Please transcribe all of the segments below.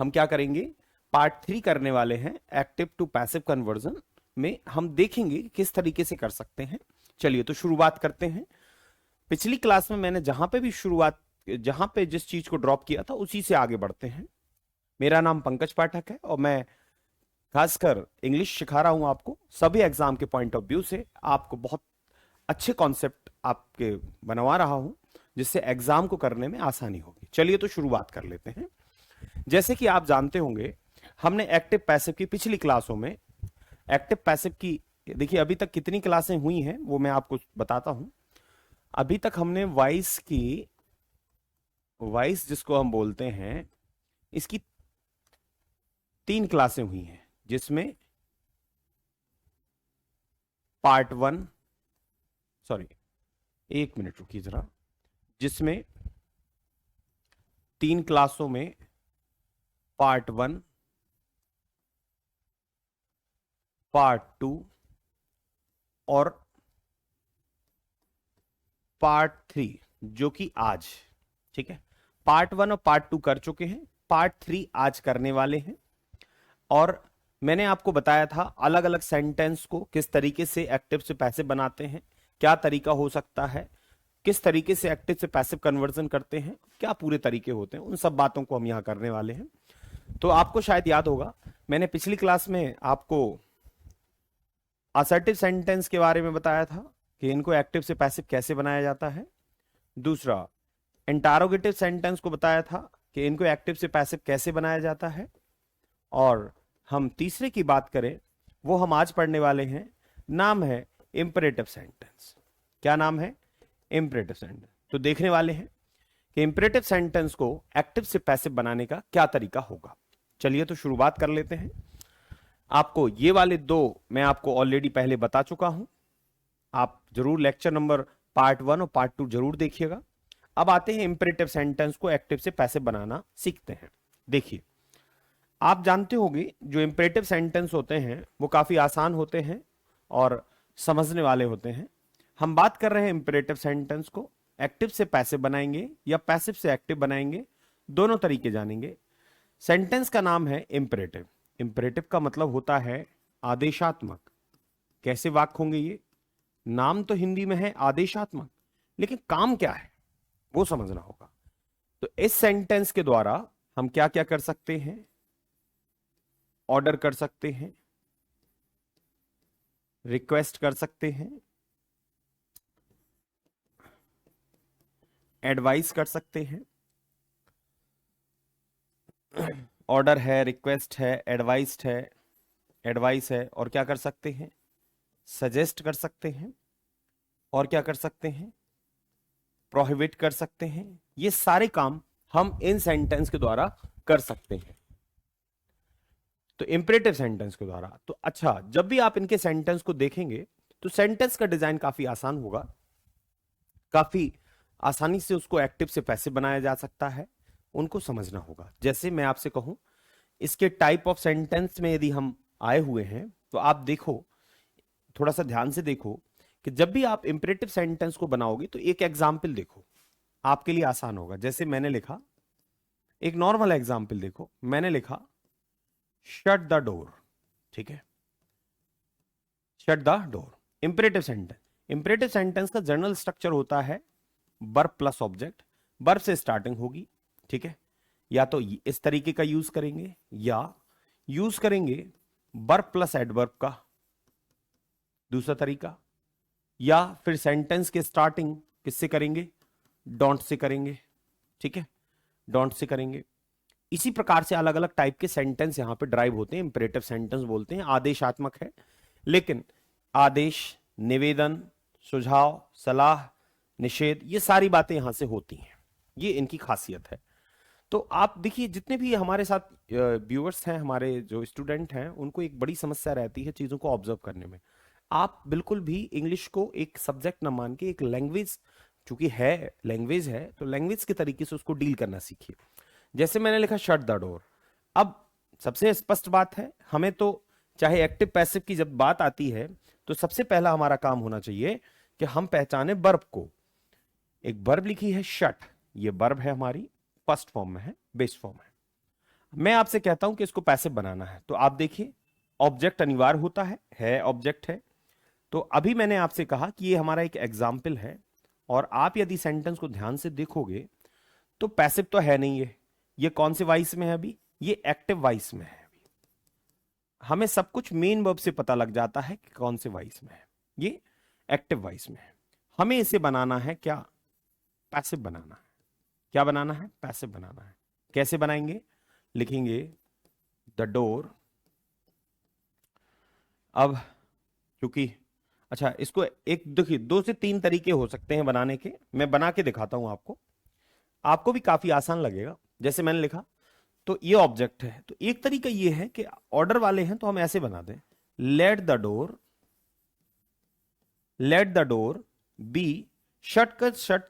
हम क्या करेंगे, पार्ट 3 करने वाले हैं एक्टिव टू पैसिव कन्वर्जन में। हम देखेंगे किस तरीके से कर सकते हैं। चलिए तो शुरुआत करते हैं। पिछली क्लास में मैंने जहां पे जिस चीज को ड्रॉप किया था उसी से आगे बढ़ते हैं। मेरा नाम पंकज पाठक है और मैं खासकर इंग्लिश सिखा रहा हूं आपको सभी एग्जाम के पॉइंट ऑफ व्यू से। आपको बहुत अच्छे कॉन्सेप्ट आपके बनवा रहा हूं जिससे एग्जाम को करने में आसानी होगी। चलिए तो शुरुआत कर लेते हैं। जैसे कि आप जानते होंगे, हमने एक्टिव पैसिव की पिछली क्लासों में एक्टिव पैसिव की, देखिए अभी तक कितनी क्लासें हुई हैं वो मैं आपको बताता हूं। अभी तक हमने वॉइस जिसको हम बोलते हैं, इसकी 3 क्लासें हुई हैं, जिसमें पार्ट 1, सॉरी 1 मिनट रुकिए जरा, जिसमें 3 क्लासों में पार्ट 1, पार्ट 2 और पार्ट 3 जो कि आज, ठीक है, पार्ट 1 और पार्ट 2 कर चुके हैं, पार्ट 3 आज करने वाले हैं। और मैंने आपको बताया था अलग अलग सेंटेंस को किस तरीके से एक्टिव से पैसिव बनाते हैं, क्या तरीका हो सकता है, किस तरीके से एक्टिव से पैसिव कन्वर्जन करते हैं, क्या पूरे तरीके होते हैं, उन सब बातों को हम यहां करने वाले हैं। तो आपको शायद याद होगा, मैंने पिछली क्लास में आपको असर्टिव सेंटेंस के बारे में बताया था कि इनको एक्टिव से पैसिव कैसे बनाया जाता है। दूसरा, इंटारोगेटिव सेंटेंस को बताया था कि इनको एक्टिव से पैसिव कैसे बनाया जाता है। और हम तीसरे की बात करें, वो हम आज पढ़ने वाले हैं, नाम है इंपरेटिव सेंटेंस। क्या नाम है? Imperative sentence. तो देखने वाले हैं कि इंपरेटिव सेंटेंस को एक्टिव से पैसिव बनाने का क्या तरीका होगा। चलिए तो शुरुआत कर लेते हैं। आपको ये वाले 2 मैं आपको ऑलरेडी पहले बता चुका हूं, आप जरूर लेक्चर नंबर पार्ट 1 और पार्ट 2 जरूर देखिएगा। अब आते हैं इंपरेटिव सेंटेंस को एक्टिव से पैसिव बनाना सीखते हैं। देखिए, आप जानते होंगे जो इंपरेटिव सेंटेंस होते हैं वो काफी आसान होते हैं और समझने वाले होते हैं। हम बात कर रहे हैं इंपरेटिव सेंटेंस को एक्टिव से पैसिव बनाएंगे या पैसिव से एक्टिव बनाएंगे, दोनों तरीके जानेंगे। सेंटेंस का नाम है इंपरेटिव। इंपरेटिव का मतलब होता है आदेशात्मक। कैसे वाक्य होंगे ये? नाम तो हिंदी में है आदेशात्मक, लेकिन काम क्या है वो समझना होगा। तो इस सेंटेंस के द्वारा हम क्या क्या कर सकते हैं? ऑर्डर कर सकते हैं, रिक्वेस्ट कर सकते हैं, एडवाइस कर सकते हैं। ऑर्डर है, रिक्वेस्ट है, एडवाइस है, और क्या कर सकते हैं? सजेस्ट कर सकते हैं, और क्या कर सकते हैं? प्रोहिबिट कर सकते हैं। ये सारे काम हम इन सेंटेंस के द्वारा कर सकते हैं, तो इंपरेटिव सेंटेंस के द्वारा। तो अच्छा, जब भी आप इनके सेंटेंस को देखेंगे तो सेंटेंस का डिजाइन काफी आसान होगा, काफी आसानी से उसको एक्टिव से पैसिव बनाया जा सकता है, उनको समझना होगा। जैसे मैं आपसे कहूं, इसके टाइप ऑफ सेंटेंस में यदि हम आए हुए हैं तो आप देखो, थोड़ा सा ध्यान से देखो कि जब भी आप इंपरेटिव सेंटेंस को बनाओगे तो एक एग्जाम्पल देखो, आपके लिए आसान होगा। जैसे मैंने लिखा, एक नॉर्मल एग्जाम्पल देखो, मैंने लिखा शट द डोर, ठीक है, shut the door. Imperative sentence, imperative sentence का जनरल स्ट्रक्चर होता है वर्ब प्लस ऑब्जेक्ट, वर्ब से स्टार्टिंग होगी, ठीक है, या तो इस तरीके का यूज करेंगे या यूज करेंगे वर्ब प्लस एडवर्ब का, दूसरा तरीका, या फिर सेंटेंस के स्टार्टिंग किससे करेंगे? डोंट से करेंगे, ठीक है, डोंट से करेंगे। इसी प्रकार से अलग अलग टाइप के सेंटेंस यहां पे ड्राइव होते हैं, इंपरेटिव सेंटेंस बोलते हैं। आदेशात्मक है, लेकिन आदेश, निवेदन, सुझाव, सलाह, निषेध, ये सारी बातें यहां से होती हैं, ये इनकी खासियत है। तो आप देखिए, जितने भी हमारे साथ व्यूअर्स हैं, हमारे जो स्टूडेंट हैं, उनको एक बड़ी समस्या रहती है चीजों को ऑब्जर्व करने में। आप बिल्कुल भी इंग्लिश को एक सब्जेक्ट ना मान के एक लैंग्वेज, चूंकि है लैंग्वेज है, तो लैंग्वेज के तरीके से उसको डील करना सीखिए। जैसे मैंने लिखा शट द डोर। अब सबसे स्पष्ट बात है, हमें तो चाहे एक्टिव पैसिव की जब बात आती है तो सबसे पहला हमारा काम होना चाहिए कि हम पहचाने वर्ब को। एक वर्ब लिखी है शट, ये वर्ब है हमारी, फर्स्ट फॉर्म में है, बेस फॉर्म है। मैं आपसे कहता हूं कि इसको पैसिव बनाना है, तो आप देखिए ऑब्जेक्ट अनिवार्य होता है ऑब्जेक्ट है। तो अभी मैंने आपसे कहा कि ये हमारा एक एग्जाम्पल है, और आप यदि सेंटेंस को ध्यान से देखोगे तो पैसिव तो है नहीं ये कौन से वॉइस में है अभी, ये एक्टिव वॉइस में है। हमें सब कुछ मेन वर्ब से पता लग जाता है कि कौन से वॉइस में है, ये एक्टिव वॉइस में है। हमें इसे बनाना है क्या, पैसिव बनाना है। क्या बनाना है, पैसिव बनाना है। कैसे बनाएंगे, लिखेंगे द डोर। अब क्योंकि अच्छा, इसको एक देखिए 2 से 3 तरीके हो सकते हैं बनाने के, मैं बना के दिखाता हूं आपको, आपको भी काफी आसान लगेगा। जैसे मैंने लिखा तो ये ऑब्जेक्ट है, तो एक तरीका ये है कि ऑर्डर वाले हैं तो हम ऐसे बना दें, let the door be. Shut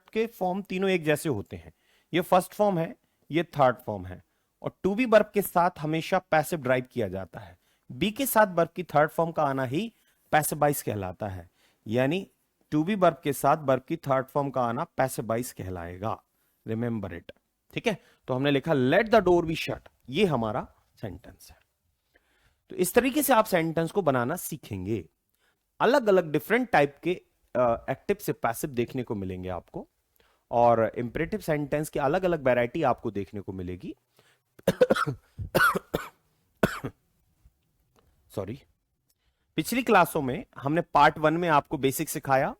के फॉर्म तीनों एक जैसे होते हैं, ये फर्स्ट फॉर्म है, ये थर्ड फॉर्म है, और टू बी वर्ब के साथ हमेशा पैसिव ड्राइव किया जाता है। बी के साथ वर्ब की थर्ड फॉर्म का आना ही पैसिव वॉइस कहलाता है, यानी टू बी वर्ब के साथ वर्ब की थर्ड फॉर्म का आना पैसिव वॉइस कहलाएगा, रिमेंबर इट। ठीक है, तो हमने लिखा late the door be shut, ये हमारा सेंटेंस है। तो इस तरीके से आप सेंटेंस को बनाना सीखेंगे। अलग अलग डिफरेंट टाइप के एक्टिव से पैसिव देखने को मिलेंगे आपको, और इंपरेटिव सेंटेंस की अलग अलग वैरायटी आपको देखने को मिलेगी। सॉरी, पिछली क्लासों में हमने पार्ट 1 में आपको बेसिक सिखाया,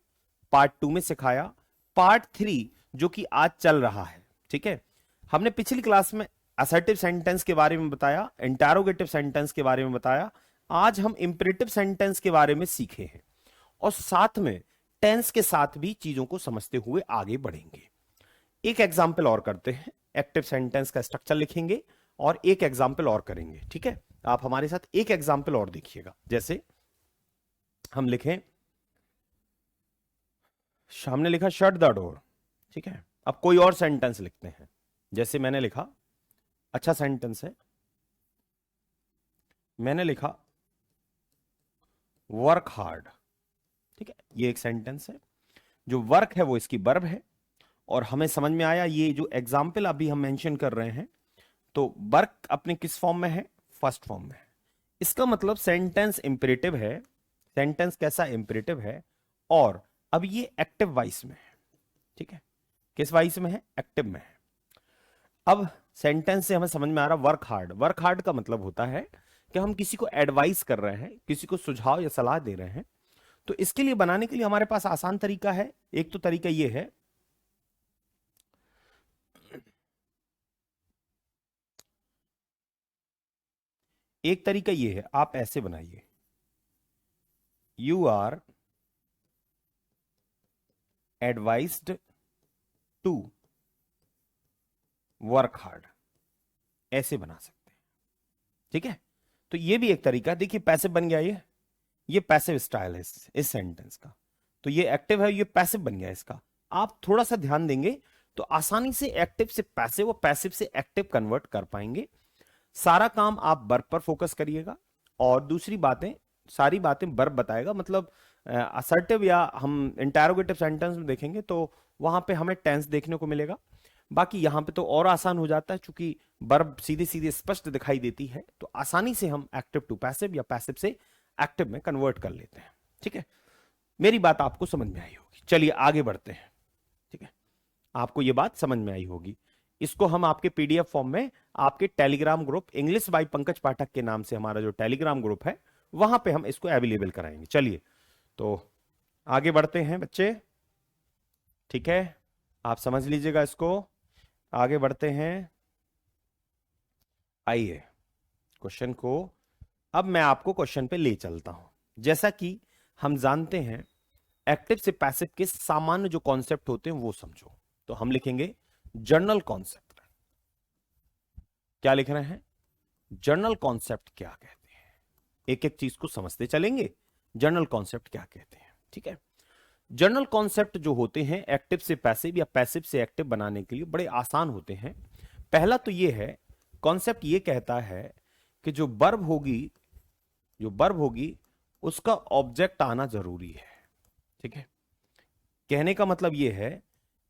पार्ट 2 में सिखाया, पार्ट 3 जो कि आज चल रहा है। ठीक है, हमने पिछली क्लास में असर्टिव सेंटेंस के बारे में बताया, इंटरोगेटिव सेंटेंस के बारे में बताया। आज हम इंपरेटिव सेंटेंस के बारे में सीखे हैं, और साथ में टेंस के साथ भी चीजों को समझते हुए आगे बढ़ेंगे। एक एग्जाम्पल और करते हैं, एक्टिव सेंटेंस का स्ट्रक्चर लिखेंगे और एक एग्जाम्पल और करेंगे। ठीक है, आप हमारे साथ एक एग्जाम्पल और देखिएगा। जैसे हम लिखें, हमने लिखा शट द डोर। ठीक है, अब कोई और सेंटेंस लिखते हैं। जैसे मैंने लिखा, अच्छा सेंटेंस है, मैंने लिखा वर्क हार्ड। ठीक है, ये एक सेंटेंस है, जो वर्क है वो इसकी वर्ब है, और हमें समझ में आया ये जो एग्जाम्पल अभी हम मेंशन कर रहे हैं, तो वर्क अपने किस फॉर्म में है, फर्स्ट फॉर्म में है। इसका मतलब सेंटेंस इंपरेटिव है। सेंटेंस कैसा, इंपरेटिव है, और अब ये एक्टिव वॉइस में है। ठीक है, किस वॉइस में है, एक्टिव में है। अब सेंटेंस से हमें समझ में आ रहा वर्क हार्ड। वर्क हार्ड का मतलब होता है कि हम किसी को एडवाइस कर रहे हैं, किसी को सुझाव या सलाह दे रहे हैं। तो इसके लिए बनाने के लिए हमारे पास आसान तरीका है। एक तो तरीका ये है, एक तरीका ये है, आप ऐसे बनाइए, you are advised to work hard, ऐसे बना सकते हैं। ठीक है, तो ये भी एक तरीका। देखिए पैसिव बन गया, ये पैसिव स्टाइल है इस सेंटेंस का। तो ये एक्टिव है, ये पैसिव बन गया इसका। आप थोड़ा सा ध्यान देंगे तो आसानी से एक्टिव से पैसिव और पैसिव से एक्टिव कन्वर्ट कर पाएंगे। सारा काम आप वर्ब पर फोकस करिएगा, और दूसरी बातें, सारी बातें वर्ब बताएगा। मतलब असर्टिव या हम इंटरोगेटिव सेंटेंस में देखेंगे तो वहां पे हमें टेंस देखने को मिलेगा। बाकी यहां पे तो और आसान हो जाता है, चूंकि वर्ब सीधे सीधे स्पष्ट दिखाई देती है, तो आसानी से हम एक्टिव टू पैसिव या पैसिव से एक्टिव में कन्वर्ट कर लेते हैं। ठीक है, मेरी बात आपको समझ में आई होगी। चलिए आगे बढ़ते हैं। ठीक है, आपको ये बात समझ में आई होगी। इसको हम आपके पीडीएफ फॉर्म में आपके Telegram group English by Pankaj Pathak के नाम से हमारा जो टेलीग्राम ग्रुप है, वहां पे हम इसको अवेलेबल कराएंगे। चलिए तो आगे बढ़ते हैं बच्चे। ठीक है, आप समझ लीजिएगा इसको, आगे बढ़ते हैं। आइए क्वेश्चन को, अब मैं आपको क्वेश्चन पे ले चलता हूं। जैसा कि हम जानते हैं, एक्टिव से पैसिव के सामान्य जो कॉन्सेप्ट होते हैं वो समझो। तो हम लिखेंगे जनरल कॉन्सेप्ट। क्या लिख रहे हैं, जनरल कॉन्सेप्ट क्या कहते हैं, एक एक चीज को समझते चलेंगे। जनरल कॉन्सेप्ट क्या कहते हैं। ठीक है, जनरल कॉन्सेप्ट जो होते हैं एक्टिव से पैसिव या पैसिव से एक्टिव बनाने के लिए बड़े आसान होते हैं। पहला तो ये है, कॉन्सेप्ट ये कहता है कि जो वर्ब होगी उसका ऑब्जेक्ट आना जरूरी है। ठीक है, कहने का मतलब ये है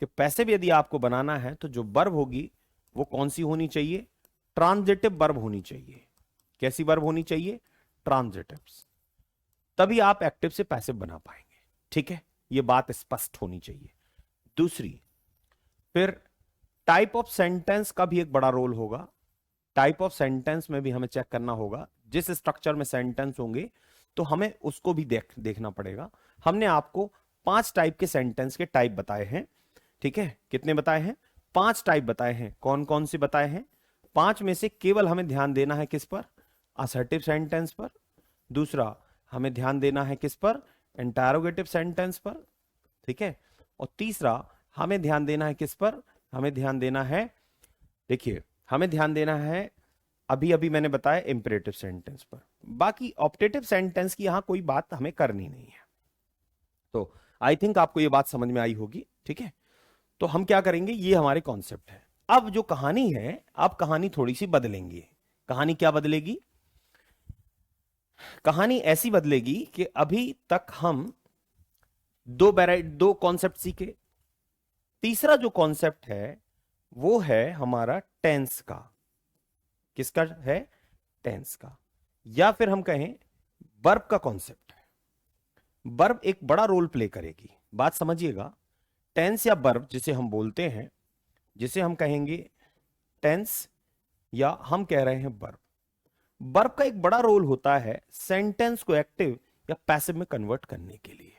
कि पैसिव यदि आपको बनाना है तो जो वर्ब होगी वो कौन सी होनी चाहिए, ट्रांजिटिव वर्ब होनी चाहिए। कैसी वर्ब होनी चाहिए? ट्रांजिटिव्स। तभी आप एक्टिव से पैसिव बना पाएंगे। ठीक है, ये बात स्पष्ट होनी चाहिए। दूसरी, फिर टाइप ऑफ सेंटेंस का भी एक बड़ा रोल होगा। टाइप ऑफ सेंटेंस में भी हमें चेक करना होगा। जिस स्ट्रक्चर में सेंटेंस होंगे तो हमें उसको भी देखना पड़ेगा। हमने आपको 5 टाइप के सेंटेंस के टाइप बताए हैं। ठीक है, कितने बताए हैं? 5 टाइप बताए हैं। कौन कौन से बताए हैं? 5 में से केवल हमें ध्यान देना है किस पर? असर्टिव सेंटेंस पर। दूसरा, हमें ध्यान देना है किस पर? इंटरोगेटिव सेंटेंस पर। ठीक है, और तीसरा, हमें ध्यान देना है किस पर? हमें ध्यान देना है, देखिए, हमें ध्यान देना है, अभी अभी मैंने बताया, इंपेरेटिव सेंटेंस पर। बाकी ऑप्टेटिव सेंटेंस की यहां कोई बात हमें करनी नहीं है। तो आई थिंक आपको ये बात समझ में आई होगी। ठीक है, तो हम क्या करेंगे, ये हमारे कॉन्सेप्ट है। अब जो कहानी है, अब कहानी थोड़ी सी बदलेंगे। कहानी क्या बदलेगी? कहानी ऐसी बदलेगी कि अभी तक हम दो कॉन्सेप्ट सीखे। तीसरा जो कॉन्सेप्ट है वो है हमारा टेंस का। किसका है? टेंस का। या फिर हम कहें वर्ब का कॉन्सेप्ट है। वर्ब एक बड़ा रोल प्ले करेगी। बात समझिएगा, टेंस या वर्ब जिसे हम बोलते हैं, जिसे हम कहेंगे टेंस या हम कह रहे हैं वर्ब। वर्ब का एक बड़ा रोल होता है सेंटेंस को एक्टिव या पैसिव में कन्वर्ट करने के लिए।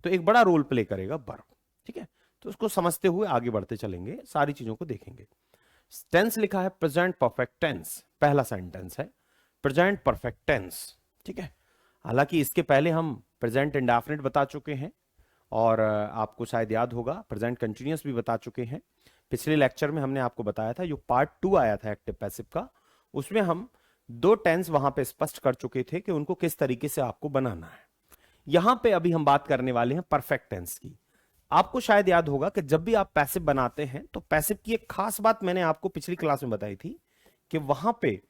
तो एक बड़ा रोल प्ले करेगा वर्ब। ठीक है, तो उसको समझते हुए आगे बढ़ते चलेंगे, सारी चीजों को देखेंगे। टेंस लिखा है प्रेजेंट परफेक्ट टेंस, पहला सेंटेंस है प्रेजेंट परफेक्ट टेंस। ठीक है, हालांकि इसके पहले हम प्रेजेंट इंडेफिनिट बता चुके हैं, और आपको शायद याद होगा प्रेजेंट कंटिन्यूअस भी बता चुके हैं। पिछले लेक्चर में हमने आपको बताया था, जो पार्ट 2 आया था एक्टिव पैसिव का, उसमें हम 2 टेंस वहां पे स्पष्ट कर चुके थे कि उनको किस तरीके से आपको बनाना है। यहां पे अभी हम बात करने वाले हैं परफेक्ट टेंस की। आपको शायद याद होगा कि जब भी आप पैसिव बनाते हैं तो पैसिव की एक खास बात मैंने आपको पिछली क्लास में बताई थी कि वहां पे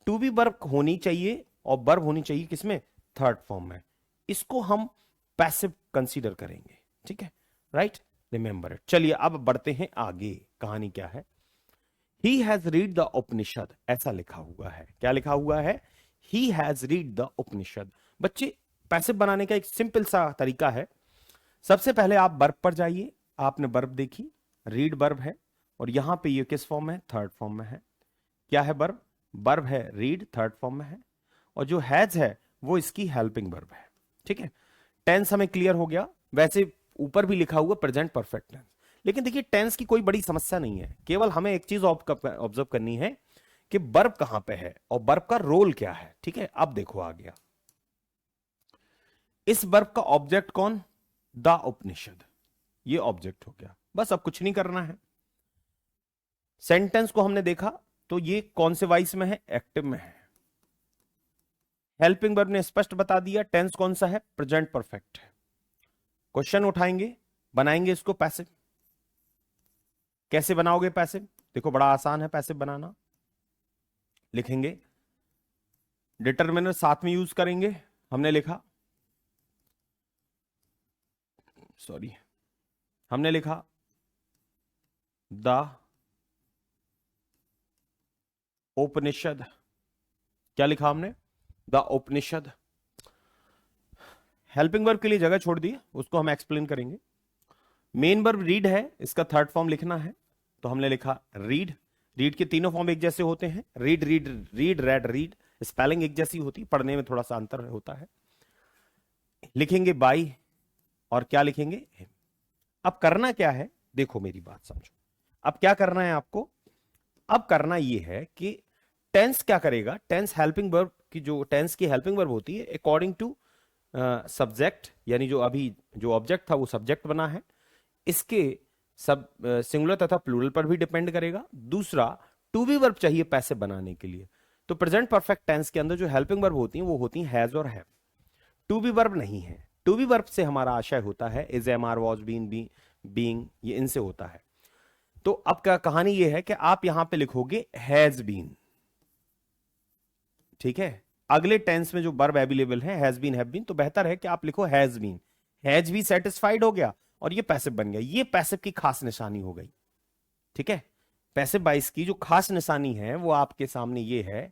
टू बी वर्ब होनी चाहिए और वर्ब होनी चाहिए किसमें? थर्ड फॉर्म में। इसको हम पैसिव कंसीडर करेंगे। ठीक है, राइट, रिमेंबर इट। चलिए अब बढ़ते हैं आगे। कहानी क्या है? He has read the उपनिषद, ऐसा लिखा हुआ है। क्या लिखा हुआ है? He has read the उपनिषद। बच्चे, पैसिव बनाने का एक सिंपल सा तरीका है। सबसे पहले आप वर्ब पर जाइए। आपने वर्ब देखी, रीड वर्ब है, और यहां पे ये किस फॉर्म में है? थर्ड फॉर्म में है। क्या है वर्ब? वर्ब है रीड, थर्ड फॉर्म में है, और जो हैज है वो इसकी हेल्पिंग वर्ब है। ठीक है, टेंस हमें क्लियर हो गया। वैसे ऊपर भी लिखा हुआ प्रेजेंट परफेक्ट टेंस, लेकिन देखिए टेंस की कोई बड़ी समस्या नहीं है। केवल हमें एक चीज ऑब्जर्व करनी है कि वर्ब कहां पे है और वर्ब का रोल क्या है। ठीक है, अब देखो आ गया। इस वर्ब का ऑब्जेक्ट कौन? द उपनिषद। ये ऑब्जेक्ट हो गया, बस अब कुछ नहीं करना है। सेंटेंस को हमने देखा तो ये कौन से वाइस में है? एक्टिव में है। हेल्पिंग वर्ब ने स्पष्ट बता दिया। टेंस कौन सा है? प्रेजेंट परफेक्ट है। क्वेश्चन उठाएंगे, बनाएंगे इसको पैसिव। कैसे बनाओगे पैसिव? देखो बड़ा आसान है पैसिव बनाना। लिखेंगे, डिटरमिनर साथ में यूज करेंगे। हमने लिखा, सॉरी, हमने लिखा द उपनिषद। क्या लिखा हमने? The Upanishad. हेल्पिंग वर्ब के लिए जगह छोड़ दी, उसको हम एक्सप्लेन करेंगे। मेन वर्ब रीड है, इसका थर्ड फॉर्म लिखना है, तो हमने लिखा रीड। रीड के तीनों फॉर्म एक जैसे होते हैं, read read read red read. Spelling एक जैसी होती, पढ़ने में थोड़ा सा अंतर होता है। लिखेंगे बाई, और क्या लिखेंगे? अब करना क्या है, देखो मेरी बात समझो। अब क्या करना है आपको? अब करना यह है कि टेंस क्या करेगा? टेंस हेल्पिंग वर्ब की, जो टेंस की हेल्पिंग वर्ब होती है, अकॉर्डिंग टू सब्जेक्ट, यानी जो अभी जो ऑब्जेक्ट था वो सब्जेक्ट बना है, इसके सब सिंगुलर तथा प्लूरल पर भी डिपेंड करेगा। दूसरा, टू बी वर्ब चाहिए पैसिव बनाने के लिए, तो प्रेजेंट परफेक्ट टेंस के अंदर जो हेल्पिंग वर्ब होती हैं वो होती हैं हैज और हैव। टू बी वर्ब नहीं है। टू बी वर्ब से हमारा आशय होता है is, am, are, was, been, being, ये इनसे होता है। तो अब का कहानी ये है कि आप यहां पे लिखोगे हैज बीन। ठीक है, अगले टेंस में जो वर्ब अवेलेबल है हैज बीन, हैव बीन, तो बेहतर है कि आप लिखो हैज बीन। हैज भी सेटिस्फाइड हो गया और ये पैसिव बन गया। ये पैसिव की खास निशानी हो गई। ठीक है, पैसिव वॉइस की जो खास निशानी है वो आपके सामने ये है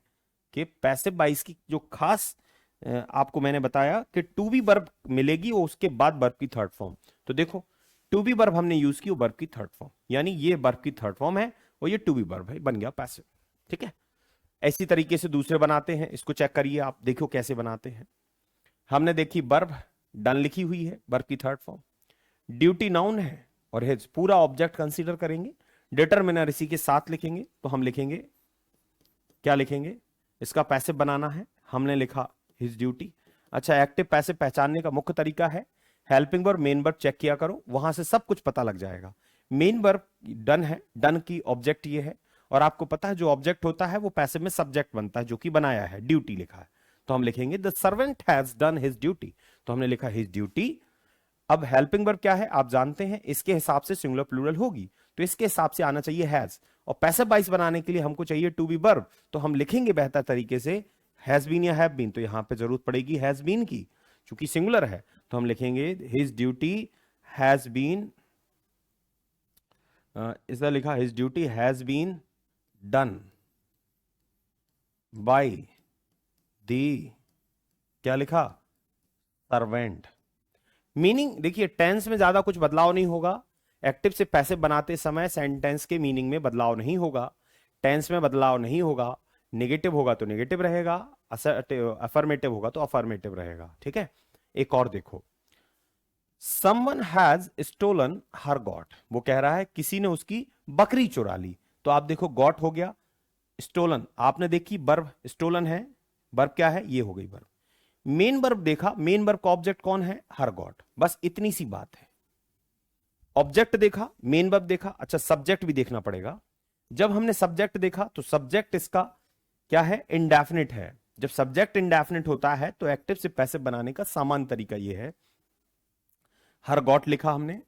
कि पैसिव वॉइस की जो खास आपको मैंने बताया कि टू बी वर्ब मिलेगी और उसके बाद वर्ब की थर्ड फॉर्म। तो देखो टू बी वर्ब हमने यूज की, वर्ब की थर्ड फॉर्म, यानी ये वर्ब की थर्ड फॉर्म है और ये टू बी वर्ब है, बन गया पैसिव। ठीक है, ऐसी तरीके से दूसरे बनाते हैं, इसको चेक करिए आप, देखो कैसे बनाते हैं। हमने देखी वर्ब डन लिखी हुई है, वर्ब की थर्ड फॉर्म, ड्यूटी नाउन है और हिज पूरा ऑब्जेक्ट कंसीडर करेंगे, डिटरमिनर इसी के साथ लिखेंगे, तो हम लिखेंगे क्या लिखेंगे, इसका पैसिव बनाना है, हमने लिखा हिज ड्यूटी। अच्छा, एक्टिव पैसिव पहचानने का मुख्य तरीका है helping verb main verb check किया करो, वहां से सब कुछ पता लग जाएगा। मेन वर्ब डन है, डन की ऑब्जेक्ट ये है, और आपको पता है जो ऑब्जेक्ट होता है वो पैसिव में सब्जेक्ट बनता है, जो कि बनाया है, ड्यूटी लिखा है, तो हम लिखेंगे the servant has done his duty, तो हमने लिखा हिज ड्यूटी। अब हेल्पिंग वर्ब क्या है आप जानते हैं, इसके हिसाब से सिंगुलर प्लूरल होगी, तो इसके हिसाब से आना चाहिए हैज, और पैसिव वॉइस बनाने के लिए हमको चाहिए टू बी वर्ब, तो हम लिखेंगे बेहतर तरीके से हैज बीन या हैव बीन, तो यहां पे जरूरत पड़ेगी हैज बीन की, चूंकि सिंगुलर है, तो हम लिखेंगे हिज ड्यूटी हैज बीन, इसका लिखा his duty has been done by the, क्या लिखा, सर्वेंट। मीनिंग देखिए टेंस में ज्यादा कुछ बदलाव नहीं होगा, एक्टिव से पैसिव बनाते समय सेंटेंस के मीनिंग में बदलाव नहीं होगा, टेंस में बदलाव नहीं होगा, नेगेटिव होगा तो नेगेटिव रहेगा, अफर्मेटिव होगा तो अफर्मेटिव रहेगा। ठीक है, एक और देखो, someone has stolen her goat, वो कह रहा है किसी ने उसकी बकरी चुरा ली, तो आप देखो गॉट हो गया, स्टोलन आपने देखी वर्ब स्टोलन है, वर्ब क्या है, ये हो गई वर्ब। मेन वर्ब देखा, मेन वर्ब का ऑब्जेक्ट कौन है, हर गॉट, बस इतनी सी बात है। ऑब्जेक्ट देखा, मेन वर्ब देखा, अच्छा सब्जेक्ट भी देखना पड़ेगा। जब हमने सब्जेक्ट देखा तो सब्जेक्ट इसका क्या है, इंडेफिनिट है। जब सब्जेक्ट इंडेफिनिट होता है तो एक्टिव से पैसिव बनाने का सामान्य तरीका यह है, हर गॉट लिखा हमने,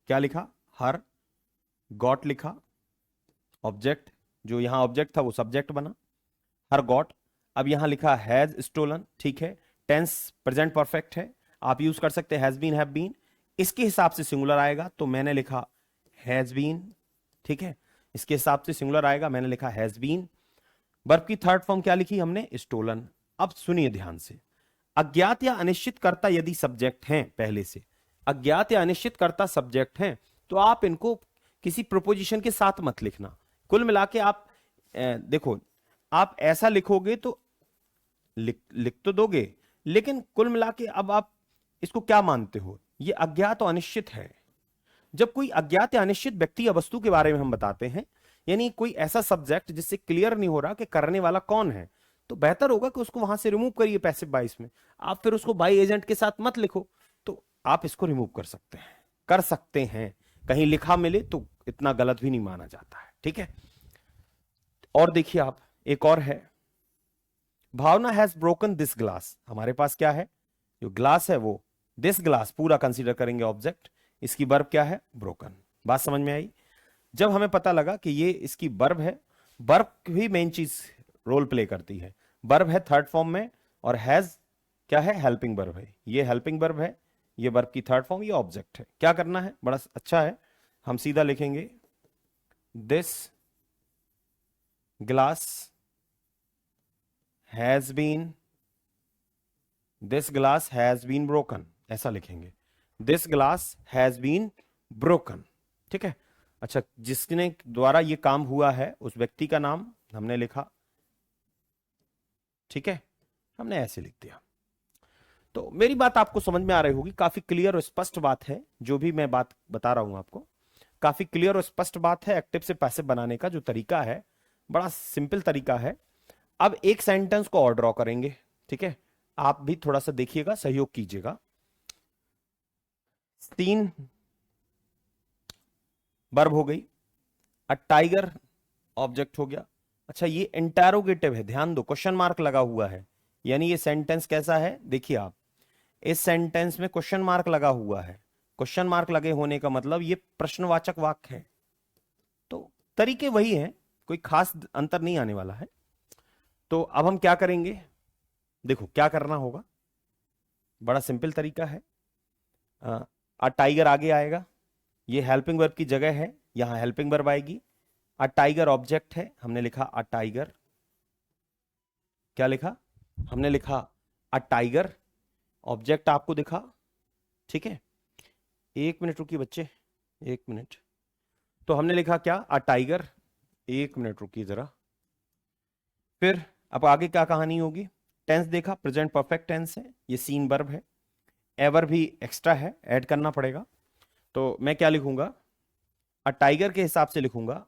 क्या लिखा, हर गॉट लिखा, ऑब्जेक्ट जो यहां ऑब्जेक्ट था वो सब्जेक्ट बना, हर गॉट। अब यहां लिखा हैज स्टोलन, ठीक है, टेंस प्रेजेंट परफेक्ट है, आप यूज कर सकते हैं हैज बीन, हैव बीन, इसके हिसाब से सिंगुलर आएगा, तो मैंने लिखा हैज बीन, ठीक है, इसके हिसाब से सिंगुलर आएगा, मैंने लिखा हैज बीन। वर्ब की थर्ड फॉर्म क्या लिखी हमने, स्टोलन। अब सुनिए ध्यान से, अज्ञात या अनिश्चित कर्ता यदि सब्जेक्ट हैं, पहले से अज्ञात या अनिश्चित कर्ता सब्जेक्ट हैं, तो आप इनको किसी प्रोपोजिशन के साथ मत लिखना। कुल मिला के आप देखो, आप ऐसा लिखोगे तो लिख तो दोगे, लेकिन कुल मिला के अब आप इसको क्या मानते हो, ये अज्ञात और अनिश्चित है। जब कोई अज्ञात या अनिश्चित व्यक्ति या वस्तु के बारे में हम बताते हैं, यानी कोई ऐसा सब्जेक्ट जिससे क्लियर नहीं हो रहा कि करने वाला कौन है, तो बेहतर होगा कि उसको वहां से रिमूव करिए पैसिव वॉइस में। आप फिर उसको बाई एजेंट के साथ मत लिखो, तो आप इसको रिमूव कर सकते हैं, कहीं लिखा मिले तो इतना गलत भी नहीं माना जाता है। ठीक है, और देखिए आप, एक और है, भावना हैज ब्रोकन दिस ग्लास, हमारे पास क्या है, जो ग्लास है वो दिस ग्लास पूरा कंसीडर करेंगे ऑब्जेक्ट, इसकी वर्ब क्या है, ब्रोकन। बात समझ में आई। जब हमें पता लगा कि ये इसकी वर्ब है, वर्ब भी मेन चीज रोल प्ले करती है, वर्ब है थर्ड फॉर्म में, और हैज क्या है, हेल्पिंग वर्ब है, ये हेल्पिंग वर्ब है, ये वर्ब की थर्ड फॉर्म, ये ऑब्जेक्ट है। क्या करना है, बड़ा अच्छा है, हम सीधा लिखेंगे this glass has been, this glass has been broken, ऐसा लिखेंगे, this glass has been broken. ठीक है, अच्छा, जिसने द्वारा ये काम हुआ है उस व्यक्ति का नाम हमने लिखा, ठीक है, हमने ऐसे लिख दिया। तो मेरी बात आपको समझ में आ रही होगी, काफी क्लियर और स्पष्ट बात है, जो भी मैं बात बता रहा हूं आपको काफी क्लियर और स्पष्ट बात है। एक्टिव से पैसिव बनाने का जो तरीका है बड़ा सिंपल तरीका है। अब एक सेंटेंस को और ड्रॉ करेंगे, ठीक है, आप भी थोड़ा सा देखिएगा, सहयोग कीजिएगा। 3 वर्ब हो गई, अ टाइगर ऑब्जेक्ट हो गया। अच्छा, ये इंटरोगेटिव है, ध्यान दो, क्वेश्चन मार्क लगा हुआ है, यानी ये सेंटेंस कैसा है, देखिए आप, इस सेंटेंस में क्वेश्चन मार्क लगा हुआ है। क्वेश्चन मार्क लगे होने का मतलब ये प्रश्नवाचक वाक्य है, तो तरीके वही हैं, कोई खास अंतर नहीं आने वाला है। तो अब हम क्या करेंगे, देखो क्या करना होगा, बड़ा सिंपल तरीका है। टाइगर आगे आएगा, ये हेल्पिंग वर्ब की जगह है, यहां हेल्पिंग वर्ब आएगी, अ टाइगर ऑब्जेक्ट है, हमने लिखा अ टाइगर। क्या लिखा? हमने लिखा अ टाइगर, ऑब्जेक्ट आपको दिखा। ठीक है, एक मिनट रुकिए बच्चे, एक मिनट। तो हमने लिखा क्या? A tiger. एक मिनट रुकिए जरा। फिर अब आगे क्या कहानी होगी? टेंस देखा, प्रेजेंट परफेक्ट टेंस है, ये सीन वर्ब है। एवर भी एक्स्ट्रा है, ऐड करना पड़ेगा। तो मैं क्या लिखूंगा? अ टाइगर के हिसाब से लिखूंगा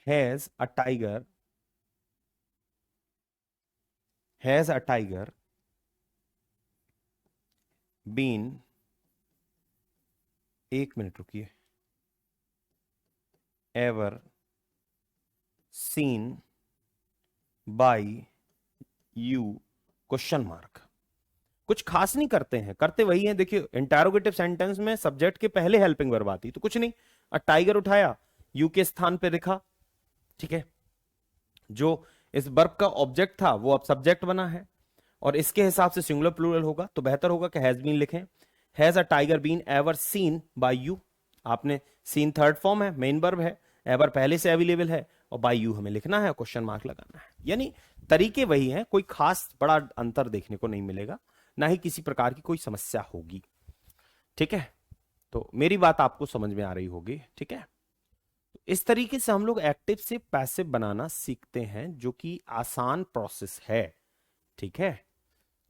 has a tiger, has a tiger been, एक मिनट रुकिए, ever seen by you, question mark. कुछ खास नहीं करते हैं, करते वही हैं। देखिए इंटरोगेटिव सेंटेंस में सब्जेक्ट के पहले हेल्पिंग वर्ब आती, तो कुछ नहीं, अ टाइगर उठाया, यू के स्थान पे लिखा। ठीक है, जो इस वर्ब का ऑब्जेक्ट था वो अब सब्जेक्ट बना है, और इसके हिसाब से सिंगुलर प्लूरल होगा, तो बेहतर होगा कि हैज बीन लिखें। Has a tiger been ever seen by you, आपने सीन थर्ड फॉर्म है, मेन वर्ब है, एवर पहले से अवेलेबल है, और बाय यू हमें लिखना है, क्वेश्चन मार्क लगाना है। यानी तरीके वही हैं, कोई खास बड़ा अंतर देखने को नहीं मिलेगा, ना ही किसी प्रकार की कोई समस्या होगी। ठीक है, तो मेरी बात आपको समझ में आ रही होगी। ठीक है, इस तरीके से हम लोग एक्टिव से पैसिव बनाना सीखते हैं, जो कि आसान प्रोसेस है। ठीक है,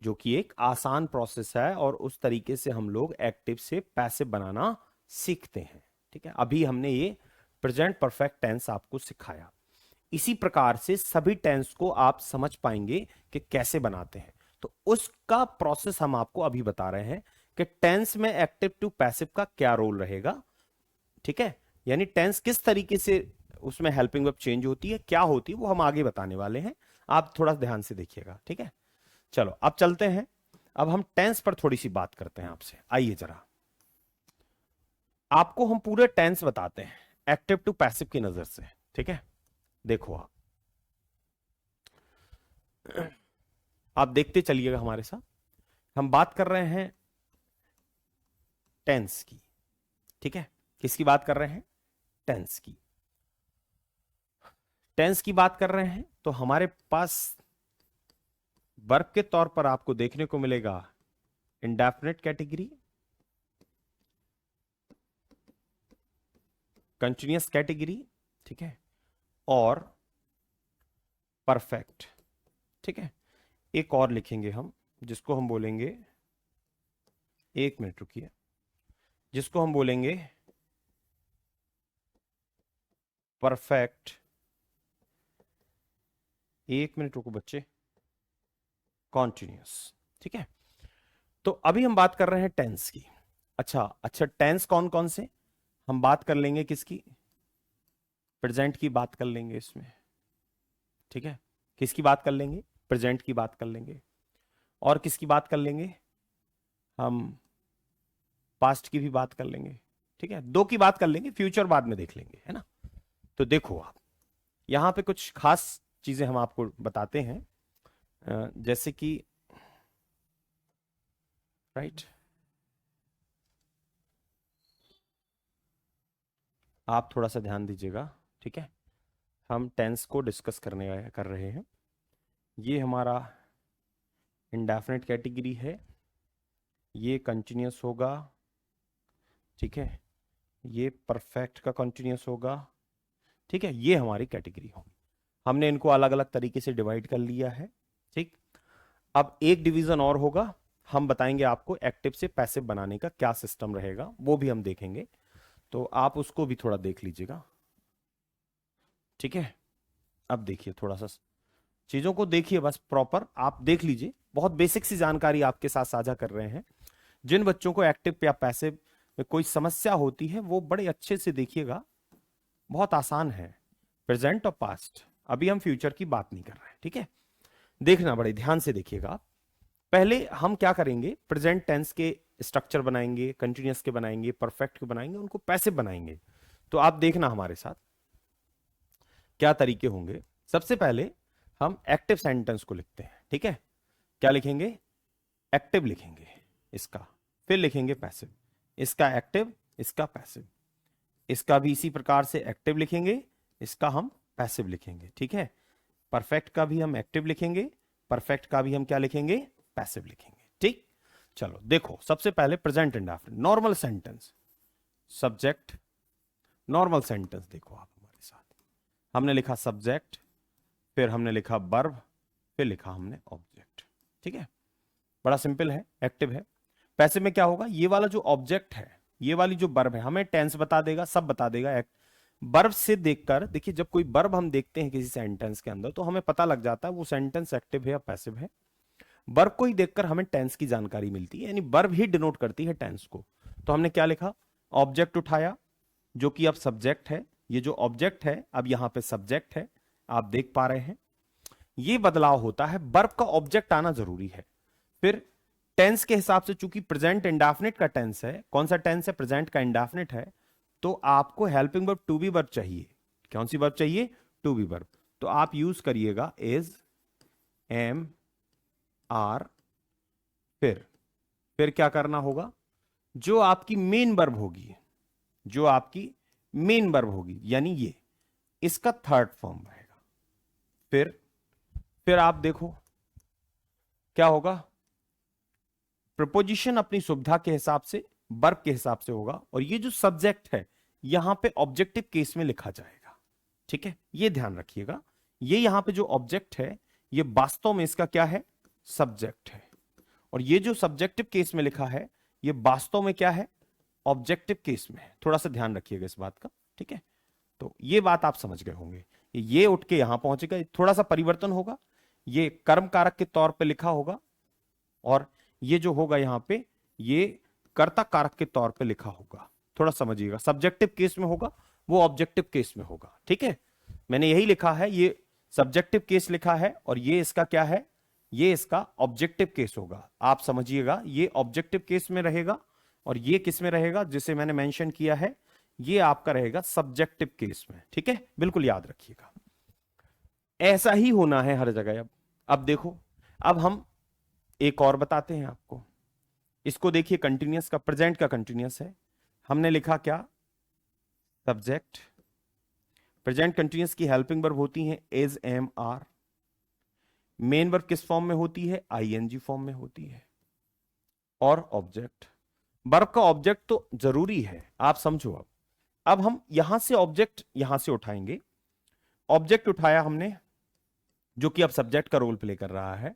जो कि एक आसान प्रोसेस है, और उस तरीके से हम लोग एक्टिव से पैसिव बनाना सीखते हैं। ठीक है, अभी हमने ये प्रेजेंट परफेक्ट टेंस आपको सिखाया। इसी प्रकार से सभी टेंस को आप समझ पाएंगे कि कैसे बनाते हैं, तो उसका प्रोसेस हम आपको अभी बता रहे हैं कि टेंस में एक्टिव टू पैसिव का क्या रोल रहेगा। ठीक है, यानी टेंस किस तरीके से उसमें हेल्पिंग वर्ब चेंज होती है, क्या होती है, वो हम आगे बताने वाले हैं। आप थोड़ा ध्यान से देखिएगा। ठीक है, चलो अब चलते हैं। अब हम टेंस पर थोड़ी सी बात करते हैं आपसे। आइए जरा, आपको हम पूरे टेंस बताते हैं एक्टिव टू पैसिव की नजर से। ठीक है, देखो आप देखते चलिएगा हमारे साथ। हम बात कर रहे हैं टेंस की। ठीक है, किसकी बात कर रहे हैं? टेंस की। टेंस की बात कर रहे हैं तो हमारे पास वर्ब के तौर पर आपको देखने को मिलेगा इंडेफिनिट कैटेगरी, कंटिन्यूअस कैटेगरी, ठीक है, और परफेक्ट। ठीक है, एक और लिखेंगे हम, जिसको हम बोलेंगे, एक मिनट रुकिए, जिसको हम बोलेंगे परफेक्ट। एक मिनट रुको बच्चे, कॉन्टिन्यूअस। ठीक है, तो अभी हम बात कर रहे हैं टेंस की। अच्छा अच्छा, टेंस कौन कौन से? हम बात कर लेंगे किसकी? प्रेजेंट की बात कर लेंगे इसमें। ठीक है, किसकी बात कर लेंगे? प्रेजेंट की बात कर लेंगे। और किसकी बात कर लेंगे? हम पास्ट की भी बात कर लेंगे। ठीक है, दो की बात कर लेंगे, फ्यूचर बाद में देख लेंगे, है ना। तो देखो आप, यहां पे कुछ खास चीजें हम आपको बताते हैं, जैसे कि, राइट, आप थोड़ा सा ध्यान दीजिएगा। ठीक है, हम टेंस को डिस्कस कर रहे हैं। ये हमारा इंडेफिनिट कैटेगरी है, ये कंटिन्यूअस होगा। ठीक है, ये परफेक्ट का कंटिन्यूअस होगा। ठीक है, ये हमारी कैटेगरी होगी। हमने इनको अलग अलग तरीके से डिवाइड कर लिया है। ठीक, अब एक डिवीजन और होगा, हम बताएंगे आपको एक्टिव से पैसिव बनाने का क्या सिस्टम रहेगा, वो भी हम देखेंगे, तो आप उसको भी थोड़ा देख लीजिएगा। ठीक है, अब देखिए थोड़ा सा चीजों को देखिए, बस प्रॉपर आप देख लीजिए। बहुत बेसिक सी जानकारी आपके साथ साझा कर रहे हैं। जिन बच्चों को एक्टिव या पैसिव में कोई समस्या होती है वो बड़े अच्छे से देखिएगा, बहुत आसान है। प्रेजेंट और पास्ट, अभी हम फ्यूचर की बात नहीं कर रहे हैं। ठीक है, देखना बड़े ध्यान से देखिएगा आप। पहले हम क्या करेंगे, प्रेजेंट टेंस के स्ट्रक्चर बनाएंगे, कंटिन्यूअस के बनाएंगे, परफेक्ट के बनाएंगे, उनको पैसिव बनाएंगे। तो आप देखना हमारे साथ क्या तरीके होंगे। सबसे पहले हम एक्टिव सेंटेंस को लिखते हैं। ठीक है, क्या लिखेंगे? एक्टिव लिखेंगे इसका, फिर लिखेंगे पैसिव, इसका एक्टिव, इसका पैसिव। इसका भी इसी प्रकार से एक्टिव लिखेंगे, इसका हम पैसिव लिखेंगे, ठीक है। परफेक्ट का भी हम एक्टिव लिखेंगे, परफेक्ट का भी हम क्या लिखेंगे, पैसिव लिखेंगे, ठीक। चलो देखो, सबसे पहले present indefinite normal sentence, subject normal sentence. देखो आप हमारे साथ, हमने लिखा सब्जेक्ट, फिर हमने लिखा वर्ब, फिर लिखा हमने ऑब्जेक्ट, ठीक है। बड़ा सिंपल है, एक्टिव है। पैसिव में क्या होगा, ये वाला जो ऑब्जेक्ट है, ये वाली जो वर्ब है, हमें टेंस बता देगा, सब बता देगा। वर्ब से देखकर देखिए, जब कोई वर्ब हम देखते हैं किसी सेंटेंस के अंदर तो हमें पता लग जाता है वो सेंटेंस एक्टिव है या पैसिव है। वर्ब को ही देखकर हमें टेंस की जानकारी मिलती है, यानी वर्ब ही डिनोट करती है टेंस को। तो हमने क्या लिखा, ऑब्जेक्ट उठाया जो कि अब सब्जेक्ट है, ये जो ऑब्जेक्ट है अब यहां पे सब्जेक्ट है, आप देख पा रहे हैं। ये बदलाव होता है, वर्ब का ऑब्जेक्ट आना जरूरी है। फिर टेंस के हिसाब से, चूंकि प्रेजेंट इंडेफिनिट का टेंस है, कौन सा टेंस है, प्रेजेंट का इंडेफिनिट है, तो आपको helping verb to be verb चाहिए। कौन सी वर्ब चाहिए, टू बी वर्ब। तो आप यूज करिएगा इज, एम, आर, फिर क्या करना होगा, जो आपकी मेन वर्ब होगी, जो आपकी मेन वर्ब होगी, यानी ये, इसका थर्ड फॉर्म रहेगा। फिर आप देखो क्या होगा, प्रपोजिशन अपनी सुविधा के हिसाब से, वर्ब के हिसाब से होगा, और ये जो सब्जेक्ट है यहां पे ऑब्जेक्टिव केस में लिखा जाएगा, ठीक है। ये ध्यान रखिएगा, ये यहां पे जो ऑब्जेक्ट है ये वास्तव में इसका क्या है, सब्जेक्ट है, और ये जो सब्जेक्टिव केस में लिखा है ये वास्तव में क्या है, ऑब्जेक्टिव केस में है। थोड़ा सा ध्यान रखिएगा इस बात का, ठीक है। तो ये बात आप समझ गए होंगे। ये उठ के यहां पहुंचेगा, थोड़ा सा परिवर्तन होगा, ये कर्म कारक के तौर पे लिखा होगा, और ये जो होगा यहां पे ये कर्ता कारक के तौर पे लिखा होगा। थोड़ा समझिएगा, सब्जेक्टिव केस में होगा, वो ऑब्जेक्टिव केस में होगा, ठीक है। मैंने यही लिखा है, ये सब्जेक्टिव केस लिखा है, और ये इसका क्या है, ये इसका ऑब्जेक्टिव केस होगा। आप समझिएगा, ये ऑब्जेक्टिव केस में रहेगा, और ये किस में रहेगा, जिसे मैंने मेंशन किया है, ये आपका रहेगा सब्जेक्टिव केस में, ठीक है। बिल्कुल याद रखिएगा, ऐसा ही होना है हर जगह। अब देखो, अब हम एक और बताते हैं आपको, इसको देखिए, कंटिन्यूअस का, प्रेजेंट का कंटिन्यूअस है। हमने लिखा क्या, सब्जेक्ट, प्रेजेंट कंटिन्यूअस की हेल्पिंग वर्ब होती है is, am, are. Main verb किस फॉर्म में होती है, आईएनजी फॉर्म में होती है, और ऑब्जेक्ट, वर्ब का ऑब्जेक्ट तो जरूरी है, आप समझो। अब हम यहां से ऑब्जेक्ट यहां से उठाएंगे, ऑब्जेक्ट उठाया हमने जो कि अब सब्जेक्ट का रोल प्ले कर रहा है,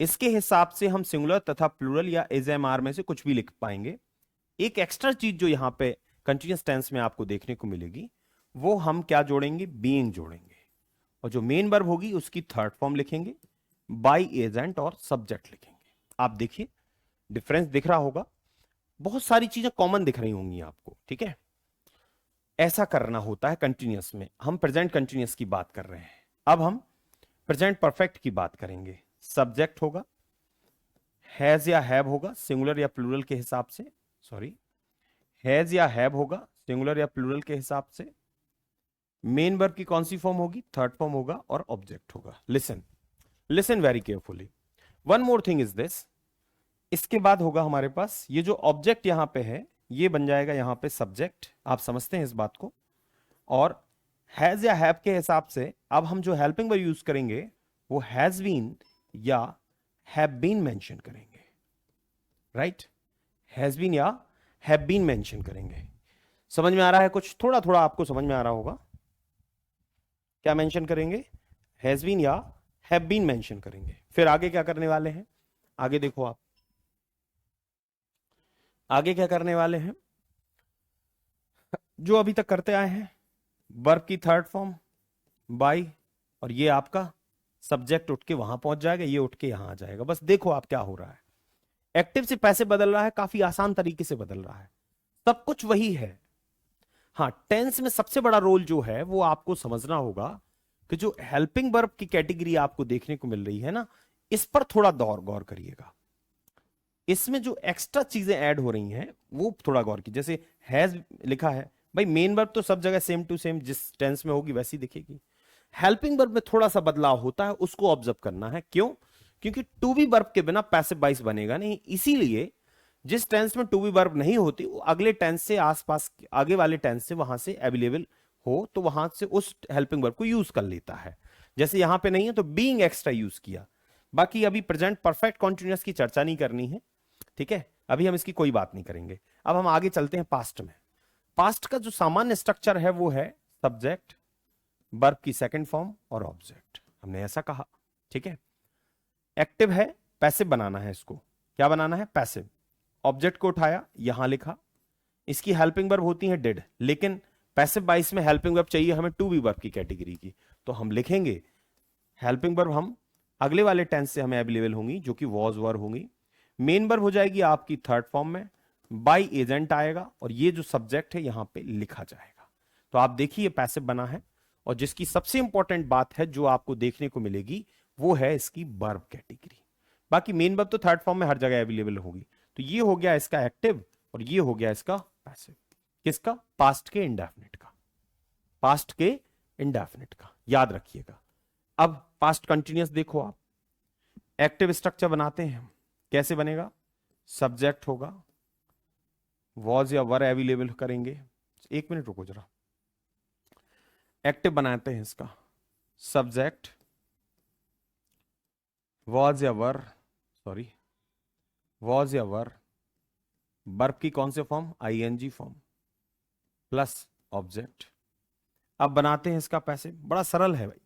इसके हिसाब से हम सिंगुलर तथा प्लूरल या इज, एम, आर में से कुछ भी लिख पाएंगे। एक एक्स्ट्रा चीज जो यहां पे कंटिन्यूअस टेंस में आपको देखने को मिलेगी, वो हम क्या जोड़ेंगे, बीइंग जोड़ेंगे, और जो मेन वर्ब होगी उसकी थर्ड फॉर्म लिखेंगे, बाय एजेंट और सब्जेक्ट लिखेंगे। आप देखिए डिफरेंस दिख रहा होगा, बहुत सारी चीजें कॉमन दिख रही होंगी आपको, ठीक है। ऐसा करना होता है कंटिन्यूअस में। हम प्रेजेंट कंटिन्यूअस की बात कर रहे हैं, अब हम प्रेजेंट परफेक्ट की बात करेंगे। सब्जेक्ट होगा, हैज या हैव होगा, सिंगुलर या प्लूरल के हिसाब से, सॉरी, हैज या हैव होगा सिंगुलर या प्लूरल के हिसाब से। मेन वर्ब की कौन सी फॉर्म होगी, थर्ड फॉर्म होगा, और ऑब्जेक्ट होगा। Listen very carefully, one more thing is this, इसके बाद होगा हमारे पास ये जो ऑब्जेक्ट यहां पे है, ये बन जाएगा यहां पे सब्जेक्ट, आप समझते हैं इस बात को। और हैज या हैव के हिसाब से अब हम जो हेल्पिंग वर्ब यूज करेंगे वो हैज बीन या हैव बीन मेंशन करेंगे, राइट। हैज बीन या हैव बीन मेंशन करेंगे। समझ में आ रहा है कुछ, थोड़ा थोड़ा आपको समझ में आ रहा होगा। क्या मेंशन करेंगे, हैज बीन या हैव बीन मेंशन करेंगे। फिर आगे क्या करने वाले हैं, आगे देखो आप, आगे क्या करने वाले हैं, जो अभी तक करते आए हैं, वर्ब की थर्ड फॉर्म बाय, और ये आपका सब्जेक्ट उठ के वहां पहुंच जाएगा, ये उठ के यहां आ जाएगा। बस देखो आप क्या हो रहा है, एक्टिव से पैसिव बदल रहा है, काफी आसान तरीके से बदल रहा है, सब कुछ वही है। हाँ, टेंस में सबसे बड़ा रोल जो है वो आपको समझना होगा कि जो हेल्पिंग वर्ब की कैटेगरी आपको देखने को मिल रही है ना, इस पर थोड़ा गौर करिएगा। इसमें जो एक्स्ट्रा चीजें ऐड हो रही हैं वो थोड़ा गौर की, जैसे हैज लिखा है, भाई मेन वर्ब तो सब जगह सेम टू सेम जिस टेंस में होगी वैसी दिखेगी, हेल्पिंग वर्ब में थोड़ा सा बदलाव होता है, उसको ऑब्जर्व करना है। क्यों, क्योंकि टू बी वर्ब के बिना पैसिव वॉइस बनेगा नहीं, इसीलिए जिस टेंस में टू बी वर्ब नहीं होती वो अगले टेंस से आसपास आगे वाले टेंस से वहां से अवेलेबल हो तो वहां से उस हेल्पिंग वर्ब को यूज कर लेता है। जैसे यहां पे नहीं है तो बीइंग एक्स्ट्रा यूज किया। बाकी अभी प्रेजेंट परफेक्ट कॉन्टिन्यूअस की चर्चा नहीं करनी है, ठीक है, अभी हम इसकी कोई बात नहीं करेंगे। अब हम आगे चलते हैं पास्ट में। पास्ट का जो सामान्य स्ट्रक्चर है वो है सब्जेक्ट, वर्ब की सेकंड फॉर्म और ऑब्जेक्ट, हमने ऐसा कहा, ठीक है। एक्टिव है, पैसिव बनाना है इसको, क्या बनाना है, पैसिव। ऑब्जेक्ट को उठाया, यहां लिखा, इसकी हेल्पिंग वर्ब होती है डिड, लेकिन पैसिव बाइस में हेल्पिंग वर्ब चाहिए हमें टू बी वर्ब की कैटेगरी की, तो हम लिखेंगे हेल्पिंग वर्ब हम अगले वाले टेंस से हमें अवेलेबल होंगी जो कि वॉज वर होंगी। मेन वर्ब हो जाएगी आपकी थर्ड फॉर्म में, बाई एजेंट आएगा और ये जो सब्जेक्ट है यहां पे लिखा जाएगा। तो आप देखिए पैसिव बना है और जिसकी सबसे इंपॉर्टेंट बात है जो आपको देखने को मिलेगी वो है इसकी वर्ब कैटेगरी। बाकी मेन वर्ब तो थर्ड फॉर्म में हर जगह अवेलेबल होगी। तो ये हो गया इसका एक्टिव और ये हो गया इसका पैसिव। किसका, पास्ट के इंडेफिनिट का, पास्ट के इंडेफिनिट का, याद रखिएगा। अब पास्ट कंटिन्यूअस देखो आप, एक्टिव स्ट्रक्चर बनाते हैं, कैसे बनेगा, सब्जेक्ट होगा, वॉज या वर अवेलेबल करेंगे, एक मिनट रुको जरा, एक्टिव बनाते हैं इसका, सब्जेक्ट वॉज या वर, सॉरी वॉज या वर, वर्ब की कौन से form, ING form plus object. अब बनाते हैं इसका पैसिव, बड़ा सरल है भाई,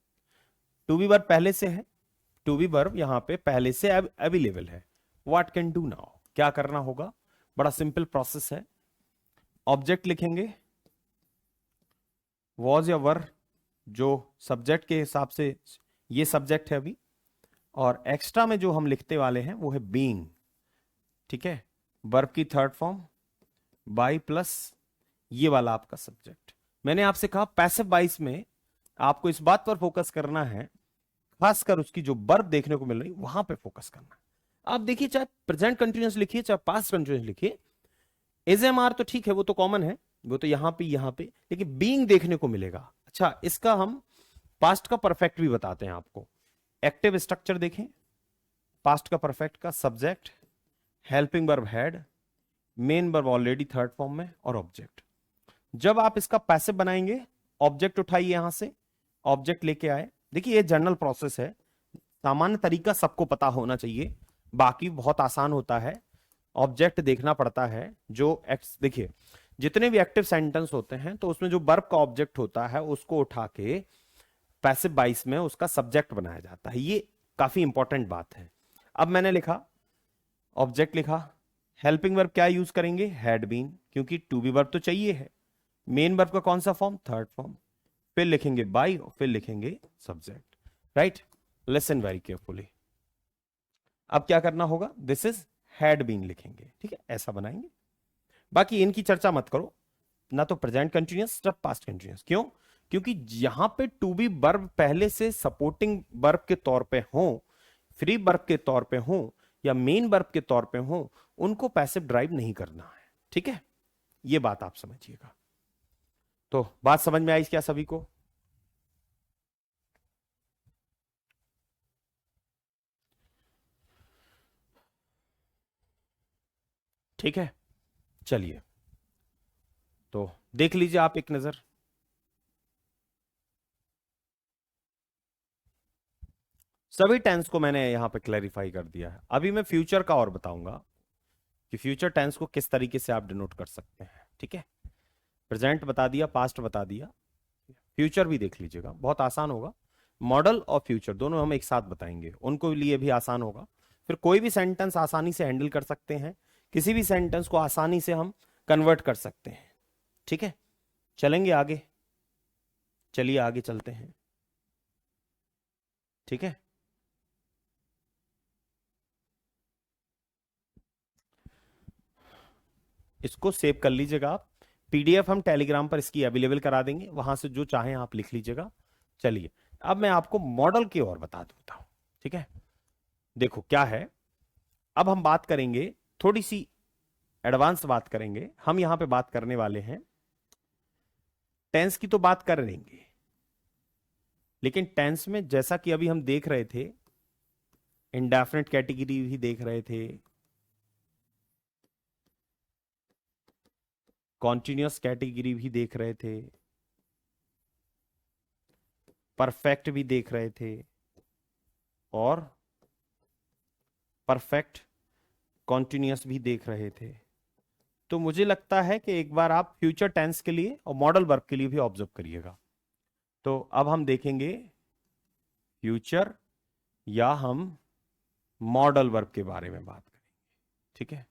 टू बी वर्ब पहले से है, टू बी वर्ब यहां पे पहले से अवेलेबल है। व्हाट कैन डू नाउ, क्या करना होगा, बड़ा सिंपल प्रोसेस है। ऑब्जेक्ट लिखेंगे, वॉज या वर जो सब्जेक्ट के हिसाब से ये सब्जेक्ट है अभी, और एक्स्ट्रा में जो हम लिखते वाले हैं वो है बीइंग, ठीक है, वर्ब की थर्ड फॉर्म बाई प्लस ये वाला आपका सब्जेक्ट। मैंने आपसे कहा पैसिव बाइस में आपको इस बात पर फोकस करना है, खासकर उसकी जो वर्ब देखने को मिल रही वहां पे फोकस करना है। आप देखिए चाहे प्रेजेंट कंटिन्यूअस लिखिए चाहे पास्ट कंटिन्यूअस लिखिए, एज एम आर तो ठीक है, वो तो कॉमन है, वो तो यहां पे, लेकिन बीइंग देखने को मिलेगा। अच्छा, इसका हम पास्ट का परफेक्ट भी बताते हैं आपको। एक्टिव स्ट्रक्चर देखें, पास्ट का परफेक्ट का subject, helping verb had, main verb already third form में और ऑब्जेक्ट। जब आप इसका पैसिव बनाएंगे, ऑब्जेक्ट उठाइए यहां से, ऑब्जेक्ट लेके आए, देखिए ये जनरल प्रोसेस है, सामान्य तरीका सबको पता होना चाहिए, बाकी बहुत आसान होता है, ऑब्जेक्ट देखना पड़ता है। जो देखिए जितने भी एक्टिव सेंटेंस होते हैं तो उसमें जो वर्ब का ऑब्जेक्ट होता है उसको उठा के पैसिव बाइस में उसका सब्जेक्ट बनाया जाता है, ये काफी इंपॉर्टेंट बात है। अब मैंने लिखा, ऑब्जेक्ट लिखा, हेल्पिंग वर्ब क्या यूज करेंगे, हैड बीन, क्योंकि टू बी वर्ब तो चाहिए है। मेन वर्ब का कौन सा फॉर्म, थर्ड फॉर्म, फिर लिखेंगे बाई, फिर लिखेंगे subject, right. Listen very carefully. अब क्या करना होगा, दिस इज हैड बीन लिखेंगे, ठीक है, ऐसा बनाएंगे। बाकी इनकी चर्चा मत करो, ना तो प्रेजेंट कंटिन्यूअस ना पास्ट कंटिन्यूअस। क्यों, क्योंकि यहां पे टू बी वर्ब पहले से सपोर्टिंग वर्ब के तौर पे हो, फ्री वर्ब के तौर पे हो या मेन वर्ब के तौर पे हो, उनको पैसिव ड्राइव नहीं करना है, ठीक है, ये बात आप समझिएगा। तो बात समझ में आई क्या सभी को, ठीक है, चलिए तो देख लीजिए आप एक नजर। सभी टेंस को मैंने यहां पे क्लैरिफाई कर दिया है। अभी मैं फ्यूचर का और बताऊंगा कि फ्यूचर टेंस को किस तरीके से आप डिनोट कर सकते हैं, ठीक है। प्रेजेंट बता दिया, पास्ट बता दिया, फ्यूचर भी देख लीजिएगा, बहुत आसान होगा। मॉडल और फ्यूचर दोनों हम एक साथ बताएंगे, उनको लिए भी आसान होगा। फिर कोई भी सेंटेंस आसानी से हैंडल कर सकते हैं, किसी भी सेंटेंस को आसानी से हम कन्वर्ट कर सकते हैं, ठीक है। चलेंगे आगे, चलिए आगे चलते हैं, ठीक है। इसको सेव कर लीजिएगा आप, पीडीएफ हम टेलीग्राम पर इसकी अवेलेबल करा देंगे, वहां से जो चाहें आप लिख लीजिएगा। चलिए अब मैं आपको मॉडल की ओर बता देता हूं, ठीक है। देखो क्या है, अब हम बात करेंगे थोड़ी सी एडवांस बात करेंगे। हम यहां पे बात करने वाले हैं, टेंस की तो बात कर लेंगे, लेकिन टेंस में जैसा कि अभी हम देख रहे थे, इंडेफिनिट कैटेगरी भी देख रहे थे, कॉन्टिन्यूअस कैटेगरी भी देख रहे थे, परफेक्ट भी देख रहे थे, और परफेक्ट कॉन्टिन्यूअस भी देख रहे थे। तो मुझे लगता है कि एक बार आप फ्यूचर टेंस के लिए और मॉडल वर्ब के लिए भी ऑब्जर्व करिएगा। तो अब हम देखेंगे फ्यूचर या हम मॉडल वर्ब के बारे में बात करेंगे। ठीक है,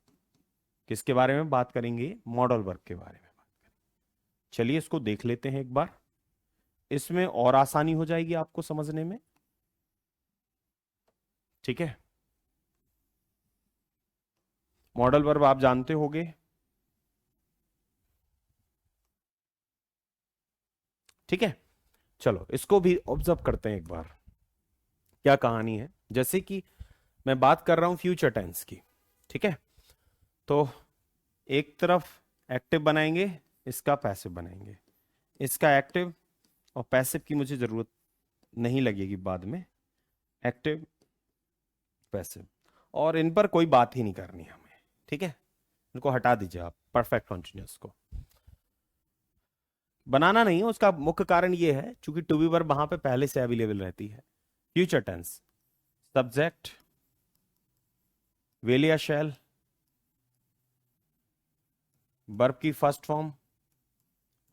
किसके बारे में बात करेंगे? मॉडल वर्ब के बारे में बात करेंगे। चलिए इसको देख लेते हैं एक बार, इसमें और आसानी हो जाएगी आपको समझने में। ठीक है, मॉडल वर्ब आप जानते होंगे। ठीक है, चलो इसको भी ऑब्जर्व करते हैं एक बार, क्या कहानी है। जैसे कि मैं बात कर रहा हूं फ्यूचर टेंस की, ठीक है, तो एक तरफ एक्टिव बनाएंगे, इसका पैसिव बनाएंगे, इसका एक्टिव और पैसिव की मुझे जरूरत नहीं लगेगी बाद में, एक्टिव पैसिव, और इन पर कोई बात ही नहीं करनी हमें। ठीक है, इनको हटा दीजिए आप, परफेक्ट कॉन्टिन्यूअस को बनाना नहीं है। उसका मुख्य कारण ये है चूंकि टू बी वर्ब वहां पे पहले से अवेलेबल रहती है। फ्यूचर टेंस, सब्जेक्ट, विल या शैल, वर्ब की फर्स्ट फॉर्म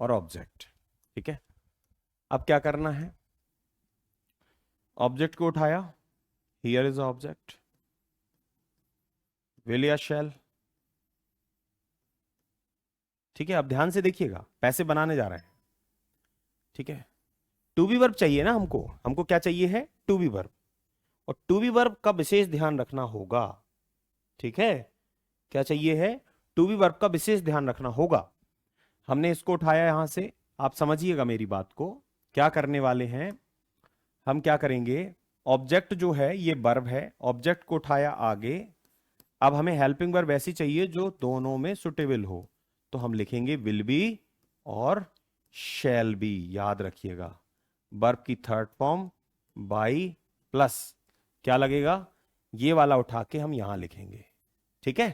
और ऑब्जेक्ट। ठीक है, अब क्या करना है? ऑब्जेक्ट को उठाया, हियर इज ऑब्जेक्ट, विल या शैल। ठीक है, अब ध्यान से देखिएगा, पैसे बनाने जा रहे हैं। ठीक है, टू बी वर्ब चाहिए ना हमको, हमको क्या चाहिए है? टू बी वर्ब, और टू बी वर्ब का विशेष ध्यान रखना होगा। ठीक है, क्या चाहिए है? टू बी वर्ब का विशेष ध्यान रखना होगा। हमने इसको उठाया यहां से, आप समझिएगा मेरी बात को। क्या करने वाले हैं हम? क्या करेंगे? ऑब्जेक्ट जो है ये वर्ब है, ऑब्जेक्ट को उठाया आगे। अब हमें हेल्पिंग वर्ब ऐसी चाहिए जो दोनों में सुटेबल हो, तो हम लिखेंगे विल बी और शैल बी। याद रखिएगा, वर्ब की थर्ड फॉर्म बाई प्लस क्या लगेगा? ये वाला उठा के हम यहां लिखेंगे। ठीक है,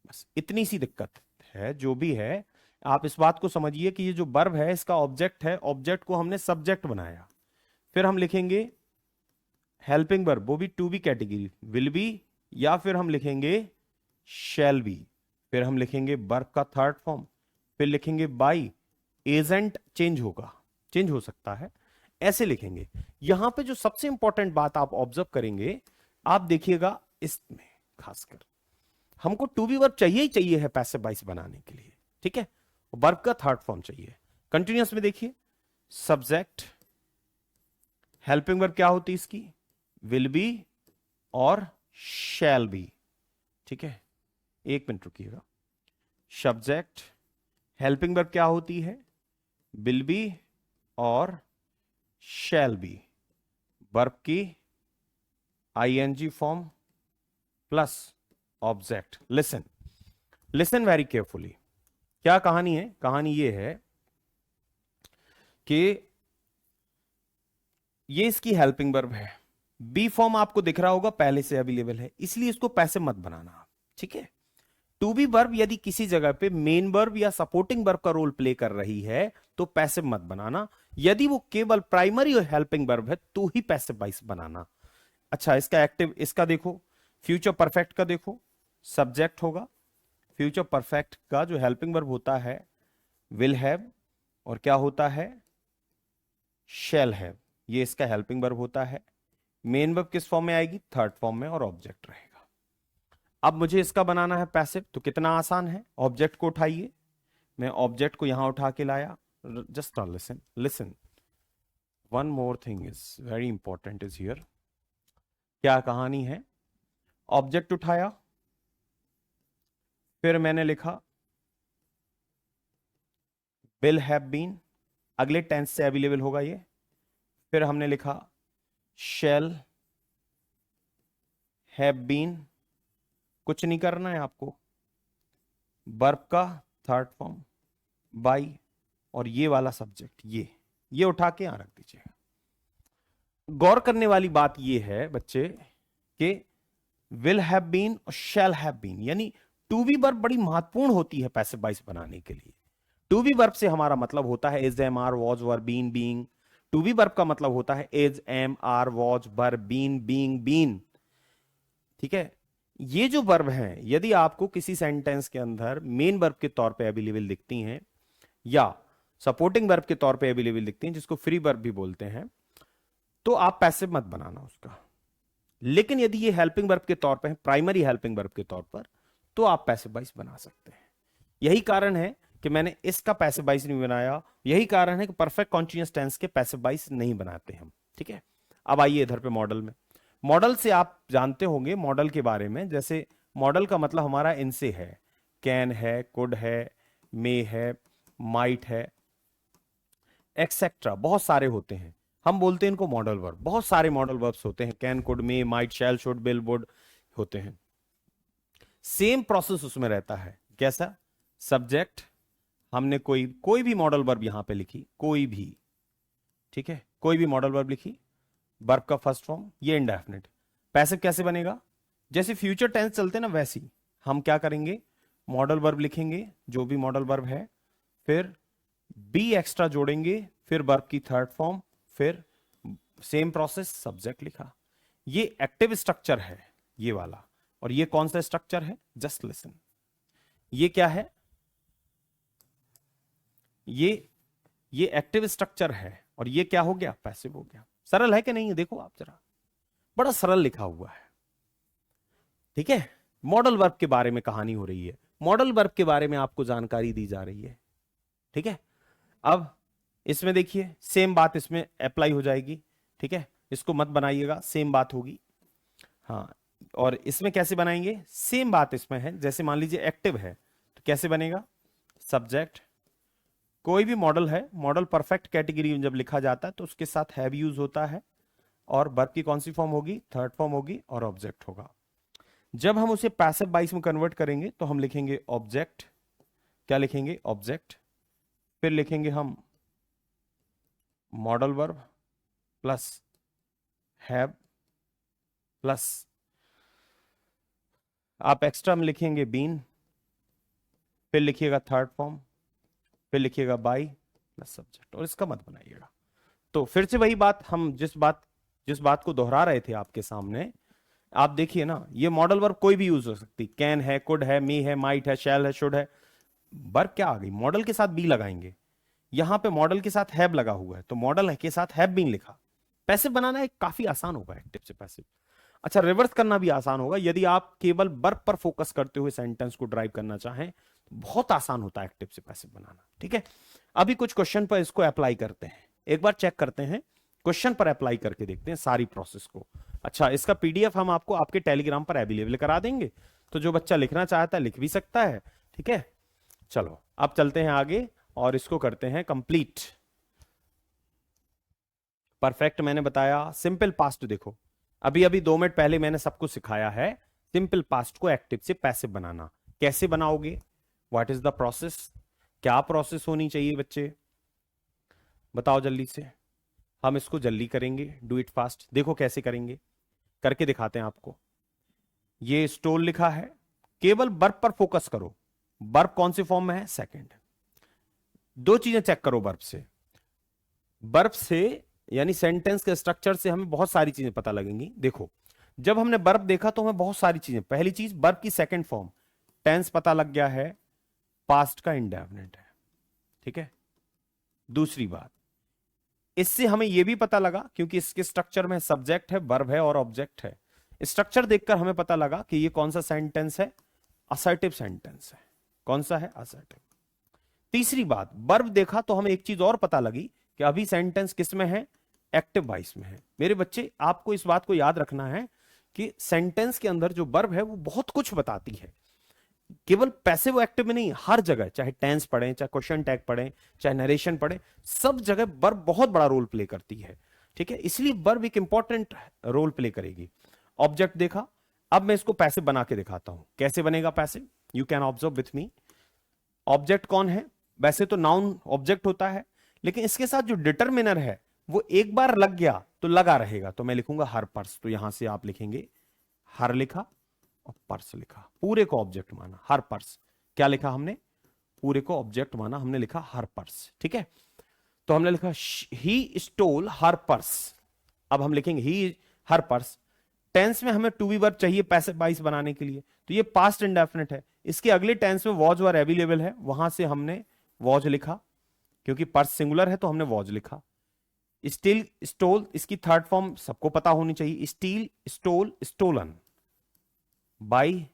बस इतनी सी दिक्कत है। जो भी है आप इस बात को समझिए कि ये जो वर्ब है इसका ऑब्जेक्ट है, ऑब्जेक्ट को हमने सब्जेक्ट बनाया। फिर हम लिखेंगे हेल्पिंग वर्ब, वो भी to be category, will be, या फिर हम लिखेंगे शैल बी। फिर हम लिखेंगे वर्ब का थर्ड फॉर्म, फिर लिखेंगे बाई। एजेंट चेंज होगा, चेंज हो सकता है, ऐसे लिखेंगे। यहां पे जो सबसे इंपॉर्टेंट बात आप ऑब्जर्व करेंगे, आप देखिएगा इसमें खासकर हमको टू बी वर्ब चाहिए ही चाहिए है पैसिव वॉइस बनाने के लिए। ठीक है, वर्ब का थर्ड फॉर्म चाहिए। कंटिन्यूअस में देखिए, सब्जेक्ट, हेल्पिंग वर्ब क्या होती है इसकी? विल बी और शैल बी। ठीक है, एक मिनट रुकिएगा। सब्जेक्ट, हेल्पिंग वर्ब क्या होती है? विल बी और शैल बी। वर्ब की ING form plus object. Listen, listen very carefully. क्या कहानी है? कहानी ये है कि ये इसकी हेल्पिंग वर्ब है, बी फॉर्म आपको दिख रहा होगा पहले से अवेलेबल है, इसलिए इसको पैसिव मत बनाना आप। ठीक है, टू बी वर्ब यदि किसी जगह पे मेन वर्ब या सपोर्टिंग वर्ब का रोल प्ले कर रही है तो पैसिव मत बनाना। यदि वो केवल प्राइमरी और हेल्पिंग वर्ब है तो ही पैसिव वॉइस बनाना। अच्छा, इसका एक्टिव, इसका देखो, फ्यूचर परफेक्ट का देखो, सब्जेक्ट होगा, फ्यूचर परफेक्ट का जो हेल्पिंग वर्ब होता है विल हैव, और क्या होता है? Shall have. ये इसका हेल्पिंग वर्ब होता है। मेन वर्ब किस फॉर्म में आएगी? थर्ड फॉर्म में, और ऑब्जेक्ट रहेगा। अब मुझे इसका बनाना है पैसिव, तो कितना आसान है। ऑब्जेक्ट को उठाइए, मैं ऑब्जेक्ट को यहां उठा के लाया। Just listen, listen, one more thing is very important is here. क्या कहानी है? ऑब्जेक्ट उठाया, फिर मैंने लिखा विल हैव बीन, अगले टेंस से अवेलेबल होगा ये। फिर हमने लिखा शैल हैव बीन, कुछ नहीं करना है आपको, वर्ब का थर्ड फॉर्म बाई, और ये वाला सब्जेक्ट ये उठा के यहां रख दीजिएगा। गौर करने वाली बात ये है बच्चे कि विल हैव बीन और शैल हैव बीन, यानी टू बी वर्ब बड़ी महत्वपूर्ण होती है पैसिव वॉइस बनाने के लिए। टू बी वर्ब से हमारा मतलब होता है is, am, are, was, were, been, being. To be verb का मतलब होता है is, am, are, was, were, been, being, been. ठीक है, ये जो वर्ब हैं यदि आपको किसी सेंटेंस के अंदर मेन वर्ब के तौर पे अवेलेबल दिखती हैं या सपोर्टिंग वर्ब के तौर पे अवेलेबल दिखती हैं, जिसको फ्री वर्ब भी बोलते हैं, तो आप पैसिव मत बनाना उसका। लेकिन यदि ये हेल्पिंग वर्ब के तौर पे है, प्राइमरी हेल्पिंग वर्ब के तौर पर, तो आप पैसिव वॉइस बना सकते हैं। यही कारण है कि मैंने इसका पैसिव वॉइस नहीं बनाया, यही कारण है कि परफेक्ट कॉन्टिन्यूअस टेंस के पैसिव वॉइस नहीं बनाते हम। ठीक है, अब आइए इधर पे मॉडल में। मॉडल से आप जानते होंगे मॉडल के बारे में, जैसे मॉडल का मतलब हमारा इनसे है, कैन है, कुड है, मे है, माइट है, एक्सेट्रा, बहुत सारे होते हैं, हम बोलते हैं इनको मॉडल वर्ब। बहुत सारे मॉडल वर्ब्स होते हैं, can, could, may, might, shall, should, will, would होते हैं। सेम प्रोसेस उसमें रहता है। कैसा? सब्जेक्ट, हमने कोई भी मॉडल वर्ब यहां पे लिखी, कोई भी, ठीक है, कोई भी मॉडल वर्ब लिखी, वर्ब का फर्स्ट फॉर्म ये इंडेफिनिट। पैसिव कैसे बनेगा? जैसे फ्यूचर टेंस चलते ना वैसी हम क्या करेंगे, मॉडल वर्ब लिखेंगे, जो भी मॉडल वर्ब है, फिर बी एक्स्ट्रा जोड़ेंगे, फिर वर्ब की थर्ड फॉर्म, फिर सेम प्रोसेस, सब्जेक्ट लिखा। ये एक्टिव स्ट्रक्चर है ये वाला। और ये कौन सा स्ट्रक्चर है? Just listen. ये क्या है? ये एक्टिव स्ट्रक्चर है और ये क्या हो गया? पैसिव हो गया। सरल है कि नहीं? देखो आप जरा, बड़ा सरल लिखा हुआ है। ठीक है, मॉडल वर्ब के बारे में कहानी हो रही है, मॉडल वर्ब के बारे में आपको जानकारी दी जा रही है। ठीक है, अब इसमें देखिए सेम बात इसमें अप्लाई हो जाएगी। ठीक है, इसको मत बनाइएगा, सेम बात होगी। हाँ, और इसमें कैसे बनाएंगे? सेम बात इसमें है। जैसे मान लीजिए एक्टिव है तो कैसे बनेगा? सब्जेक्ट, कोई भी मॉडल है, मॉडल परफेक्ट कैटेगरी में जब लिखा जाता है तो उसके साथ हैव यूज होता है, और वर्ब की कौन सी फॉर्म होगी? थर्ड फॉर्म होगी, और ऑब्जेक्ट होगा। जब हम उसे पैसिव वॉइस में कन्वर्ट करेंगे तो हम लिखेंगे ऑब्जेक्ट। क्या लिखेंगे? ऑब्जेक्ट। फिर लिखेंगे हम modal verb plus have plus आप एक्स्ट्रा में लिखेंगे बीन, फिर लिखिएगा थर्ड फॉर्म, फिर लिखिएगा बाई प्लस सब्जेक्ट, और इसका मत बनाइएगा। तो फिर से वही बात, हम जिस बात को दोहरा रहे थे आपके सामने, आप देखिए ना, ये मॉडल वर्ब कोई भी यूज हो सकती, कैन है, कुड है, मी है, माइट है, शैल है, शुड है। वर्ब क्या आ गई? मॉडल के साथ बी लगाएंगे। यहां पे मॉडल के साथ हैव लगा हुआ है तो मॉडल के साथ हैव बीन लिखा। पैसिव बनाना एक काफी आसान होगा, एक्टिव से पैसिव। अच्छा, रिवर्स करना भी आसान होगा। यदि आप केवल वर्ब पर फोकस करते हुए सेंटेंस को ड्राइव करना चाहें तो बहुत आसान होता है एक्टिव से पैसिव बनाना। ठीक है, अभी कुछ क्वेश्चन पर इसको अप्लाई करते हैं, एक बार चेक करते हैं, क्वेश्चन पर अप्लाई करके देखते हैं सारी प्रोसेस को। अच्छा, इसका पीडीएफ हम आपको आपके टेलीग्राम पर अवेलेबल करा देंगे, तो जो बच्चा लिखना चाहता है लिख भी सकता है। ठीक है, चलो अब चलते हैं आगे और इसको करते हैं कंप्लीट। परफेक्ट मैंने बताया, सिंपल पास्ट देखो, अभी अभी 2 मिनट पहले मैंने सबको सिखाया है सिंपल पास्ट को एक्टिव से पैसिव बनाना। कैसे बनाओगे? What is the process? क्या प्रोसेस होनी चाहिए बच्चे? बताओ जल्दी से, हम इसको जल्दी करेंगे, डू इट फास्ट। देखो कैसे करेंगे, करके दिखाते हैं आपको। ये स्टोल लिखा है, केवल वर्ब पर फोकस करो। वर्ब कौन से फॉर्म में है? सेकंड। 2 चीजें चेक करो वर्ब से। वर्ब से यानी सेंटेंस के स्ट्रक्चर से हमें बहुत सारी चीजें पता लगेंगी। देखो, जब हमने वर्ब देखा तो हमें बहुत सारी चीजें, पहली चीज वर्ब की सेकंड फॉर्म, टेंस पता लग गया है, पास्ट का इंडेफिनिट है। ठीक है, दूसरी बात, इससे हमें यह भी पता लगा, क्योंकि इसके स्ट्रक्चर में सब्जेक्ट है, वर्ब है और ऑब्जेक्ट है, स्ट्रक्चर देखकर हमें पता लगा कि ये कौन सा सेंटेंस है? असर्टिव सेंटेंस है। कौन सा है? असर्टिव। तीसरी बात, वर्ब देखा तो हमें एक चीज और पता लगी कि अभी सेंटेंस किस में है? एक्टिव वॉइस में है। मेरे बच्चे, आपको इस बात को याद रखना है कि सेंटेंस के अंदर जो वर्ब है वो बहुत कुछ बताती है, केवल पैसिव एक्टिव में नहीं, हर जगह, चाहे टेंस पढ़ें, चाहे क्वेश्चन टैग पढ़ें, चाहे नरेशन पढ़ें, सब जगह वर्ब बहुत बड़ा रोल प्ले करती है। ठीक है, इसलिए वर्ब एक इंपॉर्टेंट रोल प्ले करेगी। ऑब्जेक्ट देखा, अब मैं इसको पैसिव बना के दिखाता हूं। कैसे बनेगा passive? You can observe with me. Object कौन है? वैसे तो नाउन ऑब्जेक्ट होता है, लेकिन इसके साथ जो डिटरमिनर है वो एक बार लग गया तो लगा रहेगा। तो मैं लिखूंगा हर पर्स, तो यहां से आप लिखेंगे हर लिखा और पर्स लिखा, पूरे को ऑब्जेक्ट माना। हर पर्स क्या लिखा हमने? पूरे को ऑब्जेक्ट माना, हमने लिखा हर पर्स। ठीक है, तो हमने लिखा ही स्टोल हर पर्स। अब हम लिखेंगे ही हर पर्स। टेंस में हमें टू बी वर्ब चाहिए पैसिव वॉइस बनाने के लिए, तो ये पास्ट इंडेफिनिट है। इसके अगले टेंस में वॉज वर अवेलेबल है, वहां से हमने वॉज लिखा, क्योंकि पर्स सिंगुलर है तो हमने वॉज लिखा। स्टील स्टोल, इसकी थर्ड फॉर्म सबको पता होनी चाहिए, स्टील स्टोल स्टोलन बाई,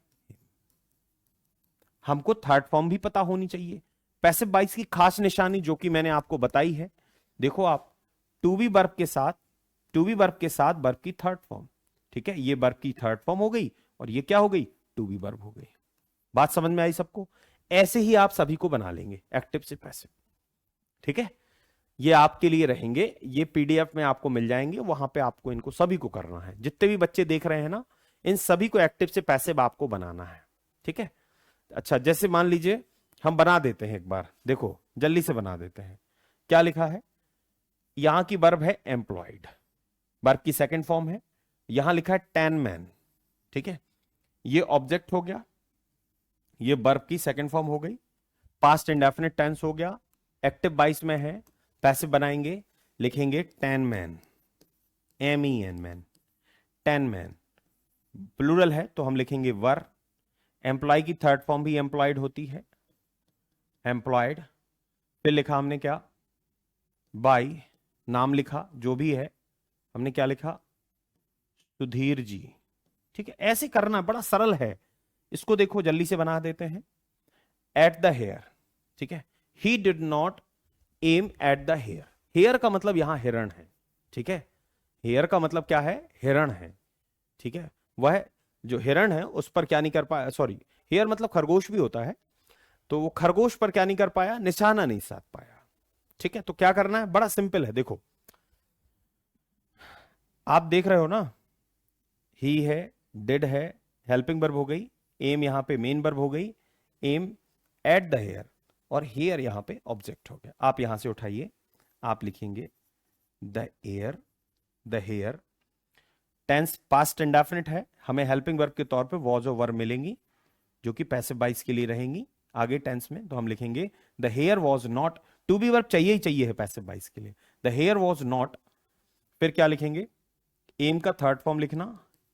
हमको थर्ड फॉर्म भी पता होनी चाहिए। पैसिव वॉइस की खास निशानी जो कि मैंने आपको बताई है, देखो आप टू बी वर्ब के साथ, टू बी वर्ब के साथ वर्ब की थर्ड फॉर्म। ठीक है, ये वर्ब की थर्ड फॉर्म हो गई और ये क्या हो गई, टू बी वर्ब हो गई। बात समझ में आई सबको? ऐसे ही आप सभी को बना लेंगे एक्टिव से पैसिव। ठीक है, ये आपके लिए रहेंगे, ये पीडीएफ में आपको मिल जाएंगे, वहां पे आपको इनको सभी को करना है। जितने भी बच्चे देख रहे हैं ना, इन सभी को एक्टिव से पैसिव आपको बनाना है। ठीक है, अच्छा जैसे मान लीजिए हम बना देते हैं एक बार, देखो जल्दी से बना देते हैं। क्या लिखा है, यहां की वर्ब है एम्प्लॉयड, वर्ब की सेकंड फॉर्म है। यहां लिखा है 10 मैन। ठीक है, ये ऑब्जेक्ट हो गया, ये वर्ब की सेकंड फॉर्म हो गई, पास्ट इंडेफिनिट टेंस हो गया, एक्टिव वॉइस में है, पैसिव बनाएंगे, लिखेंगे 10 men, MEN men, 10 men. Plural है तो हम लिखेंगे वर। एम्प्लॉय की थर्ड फॉर्म भी एम्प्लॉयड होती है, एम्प्लॉयड। फिर लिखा हमने क्या, बाई, नाम लिखा जो भी है, हमने क्या लिखा, सुधीर जी। ठीक है, ऐसे करना बड़ा सरल है, इसको देखो जल्दी से बना देते हैं। एट द हेयर, ठीक है, he did not aim at the hare. Hare का मतलब यहां हिरण है। ठीक है, हेयर का मतलब क्या है, हिरण है। ठीक है, वह जो हिरण है उस पर क्या नहीं कर पाया, सॉरी हेयर मतलब खरगोश भी होता है, तो वो खरगोश पर क्या नहीं कर पाया, निशाना नहीं साध पाया। ठीक है, तो क्या करना है, बड़ा सिंपल है। देखो आप देख रहे हो ना, ही है, डिड है, हेल्पिंग वर्ब हो गई, एम यहां पे मेन वर्ब हो गई, एम एट द हेयर, और हेयर यहां पे ऑब्जेक्ट हो गया। आप यहां से उठाइए, आप लिखेंगे the air, the hare. Tense past indefinite है, हमें हेल्पिंग वर्ब के तौर पे वॉज और वर्ब मिलेंगी जो कि पैसिव वॉइस के लिए रहेंगी आगे टेंस में। तो हम लिखेंगे the hare was not, to be verb चाहिए ही चाहिए है पैसिव वॉइस के लिए, द हेयर वॉज नॉट। फिर क्या लिखेंगे, एम का थर्ड फॉर्म लिखना,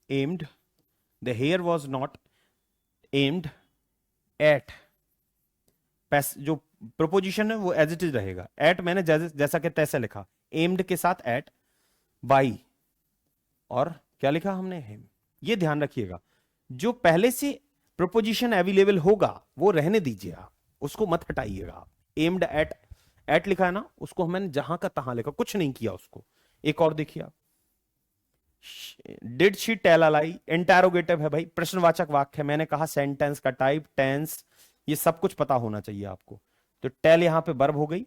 aimed, the hare was not aimed at, जो प्रोपोजिशन है वो एज इट इज रहेगा, एट मैंने जैसा कि तैसे लिखा, एम्ड के साथ एट, बाई, और क्या लिखा हमने, हिम। ये ध्यान रखिएगा, जो पहले से प्रोपोजिशन अवेलेबल होगा वो रहने दीजिए, आप उसको मत हटाइएगा। आप एम्ड एट, एट लिखा है ना, उसको मैंने जहां का तहां लिखा, कुछ नहीं किया उसको। एक और देखिए आप, did she tell a lie, interrogative है भाई, प्रश्नवाचक वाक्य है। मैंने कहा सेंटेंस का टाइप, टेंस, ये सब कुछ पता होना चाहिए आपको। तो टेल यहां पे वर्ब हो गई,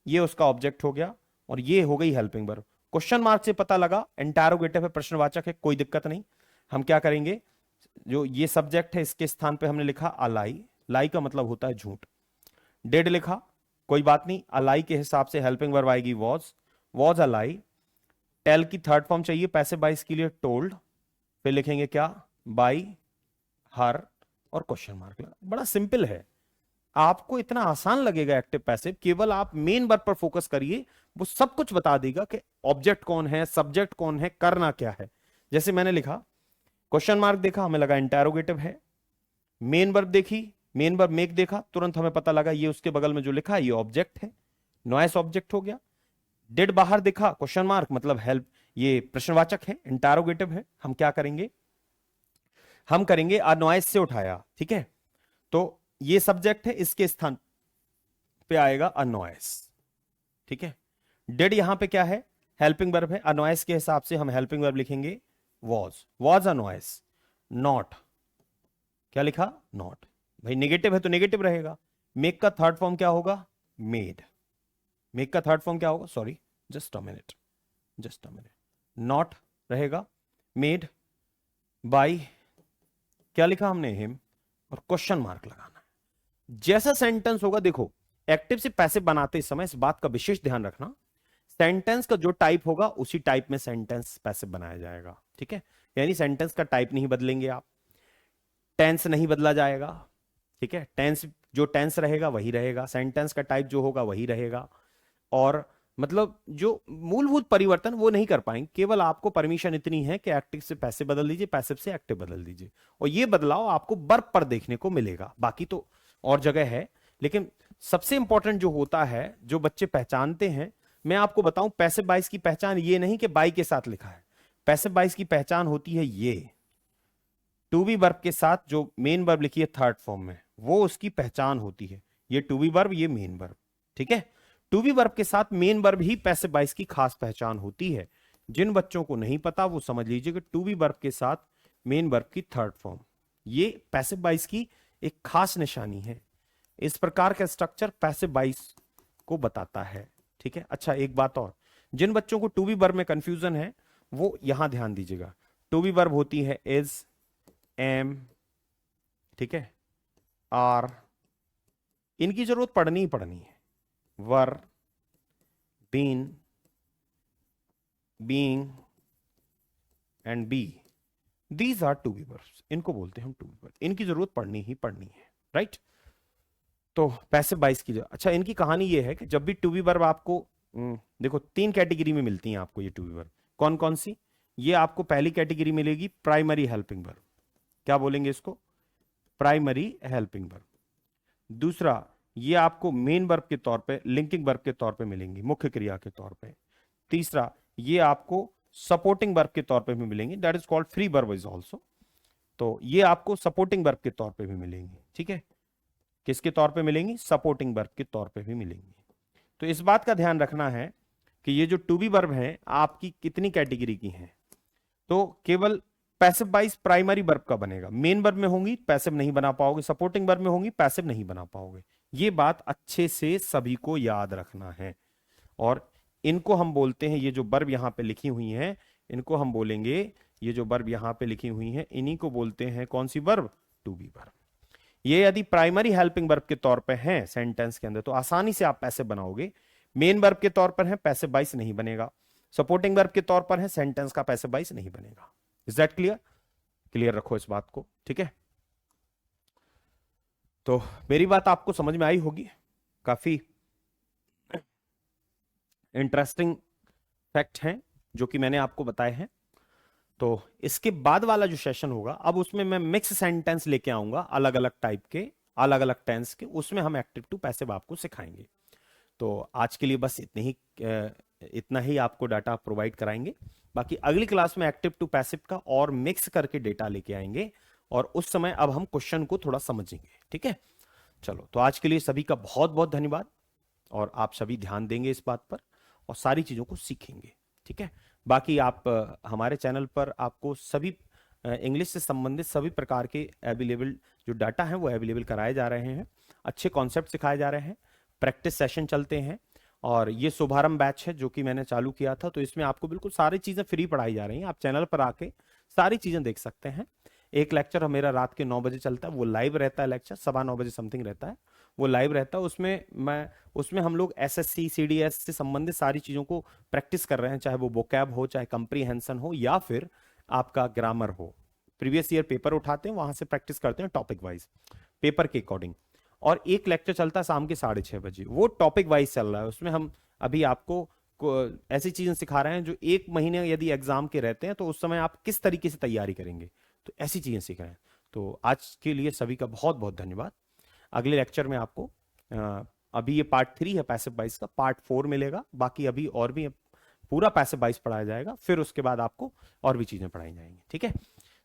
ये उसका ऑब्जेक्ट हो गया, और ये हो गई हेल्पिंग वर्ब। क्वेश्चन मार्क से पता लगा इंटेरोगेटिव है, प्रश्नवाचक है, कोई दिक्कत नहीं। हम क्या करेंगे, जो ये सब्जेक्ट है इसके स्थान पे हमने लिखा अलाई, लाई का मतलब होता है झूठ। डिड लिखा, कोई बात नहीं, अलाई के हिसाब से हेल्पिंग वर्ब आएगी वॉज, वॉज अलाई। टेल की थर्ड फॉर्म चाहिए पैसिव वॉइस के लिए, टोल्ड। फिर लिखेंगे क्या, बाई, हर, और क्वेश्चन मार्क लगा। बड़ा सिंपल है, आपको इतना आसान लगेगा एक्टिव पैसिव, केवल आप मेन वर्ब पर फोकस करिए, वो सब कुछ बता देगा कि ऑब्जेक्ट कौन है, सब्जेक्ट कौन है, करना क्या है। जैसे मैंने लिखा, क्वेश्चन मार्क देखा, हमें लगा इंटेरोगेटिव है, मेन वर्ब देखी, मेन वर्ब मेक देखा, तुरंत हमें पता लगा ये उसके बगल में जो लिखा है ये ऑब्जेक्ट है, नॉइस ऑब्जेक्ट हो गया। डिड बाहर देखा, क्वेश्चन मार्क मतलब हेल्प, ये प्रश्नवाचक है, इंटेरोगेटिव है। हम क्या करेंगे, हम करेंगे आ नॉइस से उठाया, ठीक है, तो ये सब्जेक्ट है, इसके स्थान पे आएगा अ नॉइस। ठीक है, डिड यहां पे क्या है, हेल्पिंग वर्ब है, अ नॉइस के हिसाब से हम हेल्पिंग वर्ब लिखेंगे वॉज अ नॉइस। नॉट, क्या लिखा, नॉट, भाई नेगेटिव है तो नेगेटिव रहेगा। मेक का थर्ड फॉर्म क्या होगा, मेड, मेक का थर्ड फॉर्म क्या होगा, sorry just a minute, just a minute, not रहेगा, मेड, बाई, क्या लिखा हमने, हिम, और क्वेश्चन मार्क लगाना है। जैसा सेंटेंस होगा, देखो एक्टिव से पैसिव बनाते समय इस बात का विशेष ध्यान रखना, सेंटेंस का जो टाइप होगा उसी टाइप में सेंटेंस पैसिव बनाया जाएगा। ठीक है, यानी सेंटेंस का टाइप नहीं बदलेंगे आप, टेंस नहीं बदला जाएगा, ठीक है, टेंस जो टेंस रहेगा वही रहेगा, सेंटेंस का टाइप जो होगा वही रहेगा, और मतलब जो मूलभूत परिवर्तन वो नहीं कर पाएंगे। केवल आपको परमिशन इतनी है कि एक्टिव से पैसिव बदल दीजिए, पैसिव से एक्टिव बदल दीजिए, और ये बदलाव आपको वर्ब पर देखने को मिलेगा, बाकी तो और जगह है। लेकिन सबसे इंपॉर्टेंट जो होता है, जो बच्चे पहचानते हैं, मैं आपको बताऊं, पैसिव वॉइस की पहचान ये नहीं कि बाई के साथ लिखा है। पैसिव वॉइस की पहचान होती है ये, टू बी वर्ब के साथ जो मेन वर्ब लिखी है थर्ड फॉर्म में, वो उसकी पहचान होती है। ये टू बी वर्ब, ये मेन वर्ब, ठीक है। टू बी वर्ब के साथ मेन वर्ब ही पैसिव वॉइस की खास पहचान होती है। जिन बच्चों को नहीं पता वो समझ लीजिए कि टू बी वर्ब के साथ मेन वर्ब की थर्ड फॉर्म, ये पैसिव वॉइस की एक खास निशानी है। इस प्रकार का स्ट्रक्चर पैसिव वॉइस को बताता है, ठीक है। अच्छा, एक बात और, जिन बच्चों को टू बी वर्ब में कंफ्यूजन है वो यहां ध्यान दीजिएगा। टू बी वर्ब होती है इज, एम, ठीक है, आर, इनकी जरूरत पड़नी ही पड़नी है। Were, been, being and be, these are to be verbs, इनको बोलते हैं हम टू बी वर्ब, इनकी जरूरत पड़नी ही पड़नी है, राइट। तो पैसिव वॉइस की अच्छा, इनकी कहानी ये है कि जब भी टू बी वर्ब आपको देखो 3 कैटेगरी में मिलती हैं आपको ये टू बी वर्ब। कौन कौन सी? ये आपको पहली कैटेगरी मिलेगी प्राइमरी हेल्पिंग वर्ब, क्या बोलेंगे इसको? Primary helping verb. दूसरा, ये आपको मेन वर्ब के तौर पे, लिंकिंग वर्ब के तौर पे मिलेंगी, मुख्य क्रिया के तौर पे। तीसरा, ये आपको सपोर्टिंग वर्ब के तौर पे भी मिलेंगी, that is called free verb is also. तो ये आपको सपोर्टिंग वर्ब के तौर पे भी मिलेंगी, ठीक है। किसके तौर पे मिलेंगी? सपोर्टिंग वर्ब के तौर पे भी मिलेंगी। तो इस बात का ध्यान रखना है कि ये जो टू बी वर्ब है आपकी कितनी कैटेगरी की हैं। तो केवल पैसिव वॉइस प्राइमरी वर्ब का बनेगा, मेन वर्ब में होंगी पैसिव नहीं बना पाओगे, सपोर्टिंग वर्ब में होंगी पैसिव नहीं बना पाओगे। ये बात अच्छे से सभी को याद रखना है। और इनको हम बोलते हैं, ये जो वर्ब यहां पे लिखी हुई हैं इनको हम बोलेंगे, ये जो वर्ब यहां पे लिखी हुई हैं इन्हीं को बोलते हैं कौन सी वर्ब? To be verb. ये यदि प्राइमरी हेल्पिंग वर्ब के तौर पे हैं सेंटेंस के अंदर तो आसानी से आप पैसिव बनाओगे। मेन वर्ब के तौर पर है, पैसिव वॉइस नहीं बनेगा। सपोर्टिंग वर्ब के तौर पर है, सेंटेंस का पैसिव वॉइस नहीं बनेगा। Is that clear? क्लियर रखो इस बात को, ठीक है। तो मेरी बात आपको समझ में आई होगी। काफी इंटरेस्टिंग फैक्ट हैं जो कि मैंने आपको बताए हैं। तो इसके बाद वाला जो सेशन होगा, अब उसमें मैं मिक्स सेंटेंस लेके आऊंगा, अलग अलग टाइप के, अलग अलग टेंस के, उसमें हम एक्टिव टू पैसिव आपको सिखाएंगे। तो आज के लिए बस इतना ही आपको डाटा प्रोवाइड कराएंगे। बाकी अगली क्लास में एक्टिव टू पैसिव का और मिक्स करके डेटा लेके आएंगे, और उस समय अब हम क्वेश्चन को थोड़ा समझेंगे, ठीक है। चलो, तो आज के लिए सभी का बहुत बहुत धन्यवाद, और आप सभी ध्यान देंगे इस बात पर और सारी चीजों को सीखेंगे, ठीक है। बाकी आप हमारे चैनल पर आपको सभी इंग्लिश से संबंधित सभी प्रकार के अवेलेबल जो डाटा हैं वो अवेलेबल कराए जा रहे हैं, अच्छे कॉन्सेप्ट सिखाए जा रहे हैं, प्रैक्टिस सेशन चलते हैं। और ये शुभारंभ बैच है जो कि मैंने चालू किया था, तो इसमें आपको बिल्कुल सारी चीजें फ्री पढ़ाई जा रही हैं। आप चैनल पर आके सारी चीजें देख सकते हैं। एक लेक्चर मेरा रात के 9 बजे चलता है, वो लाइव रहता है, लेक्चर 9:15 बजे समथिंग रहता है, वो लाइव रहता है। उसमें हम लोग एसएससी सीडीएस से संबंधित सारी चीजों को प्रैक्टिस कर रहे हैं, चाहे वो वोकैब हो, चाहे कंप्रीहेंशन हो, या फिर आपका ग्रामर हो। प्रीवियस ईयर पेपर उठाते हैं, वहां से प्रैक्टिस करते हैं टॉपिक वाइज, पेपर के अकॉर्डिंग। और एक लेक्चर चलता है शाम के 6:30 बजे, वो टॉपिक वाइज चल रहा है। उसमें हम अभी आपको ऐसी चीजें सिखा रहे हैं जो 1 महीने यदि एग्जाम के रहते हैं तो उस समय आप किस तरीके से तैयारी करेंगे, तो ऐसी चीजें सीख रहे हैं। तो आज के लिए सभी का बहुत बहुत धन्यवाद। अगले लेक्चर में आपको अभी ये पार्ट 3 है पैसिव वॉइस का, पार्ट 4 मिलेगा। बाकी अभी और भी पूरा पैसिव वॉइस पढ़ाया जाएगा, फिर उसके बाद आपको और भी चीजें पढ़ाई जाएंगी, ठीक है।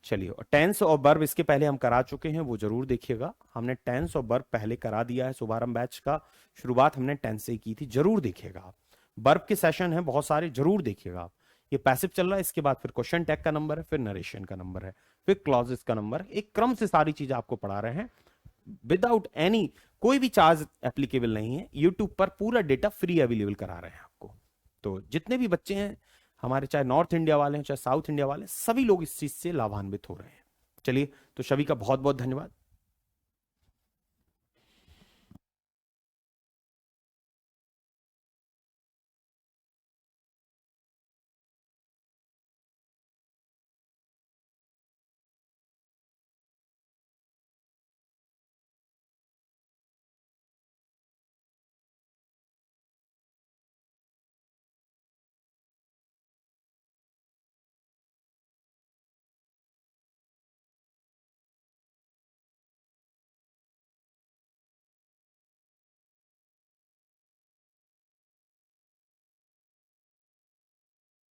चलिए, टेंस और वर्ब इसके पहले हम करा चुके हैं, वो जरूर देखिएगा। हमने टेंस और वर्ब पहले करा दिया है, शुभारंभ बैच का शुरुआत हमने टेंस से ही की थी, जरूर देखिएगा आप। वर्ब के सेशन हैं बहुत सारे, जरूर देखिएगा आप। ये पैसिव चल रहा है, इसके बाद फिर क्वेश्चन टैग का नंबर है, फिर नरेशन का नंबर है, फिर क्लॉजेस का नंबर है। एक क्रम से सारी चीज आपको पढ़ा रहे हैं, विदाउट एनी कोई भी चार्ज एप्लीकेबल नहीं है। यूट्यूब पर पूरा डेटा फ्री अवेलेबल करा रहे हैं आपको। तो जितने भी बच्चे हैं हमारे, चाहे नॉर्थ इंडिया वाले हैं चाहे साउथ इंडिया वाले, सभी लोग इस चीज से लाभान्वित हो रहे हैं। चलिए, तो सभी का बहुत बहुत धन्यवाद।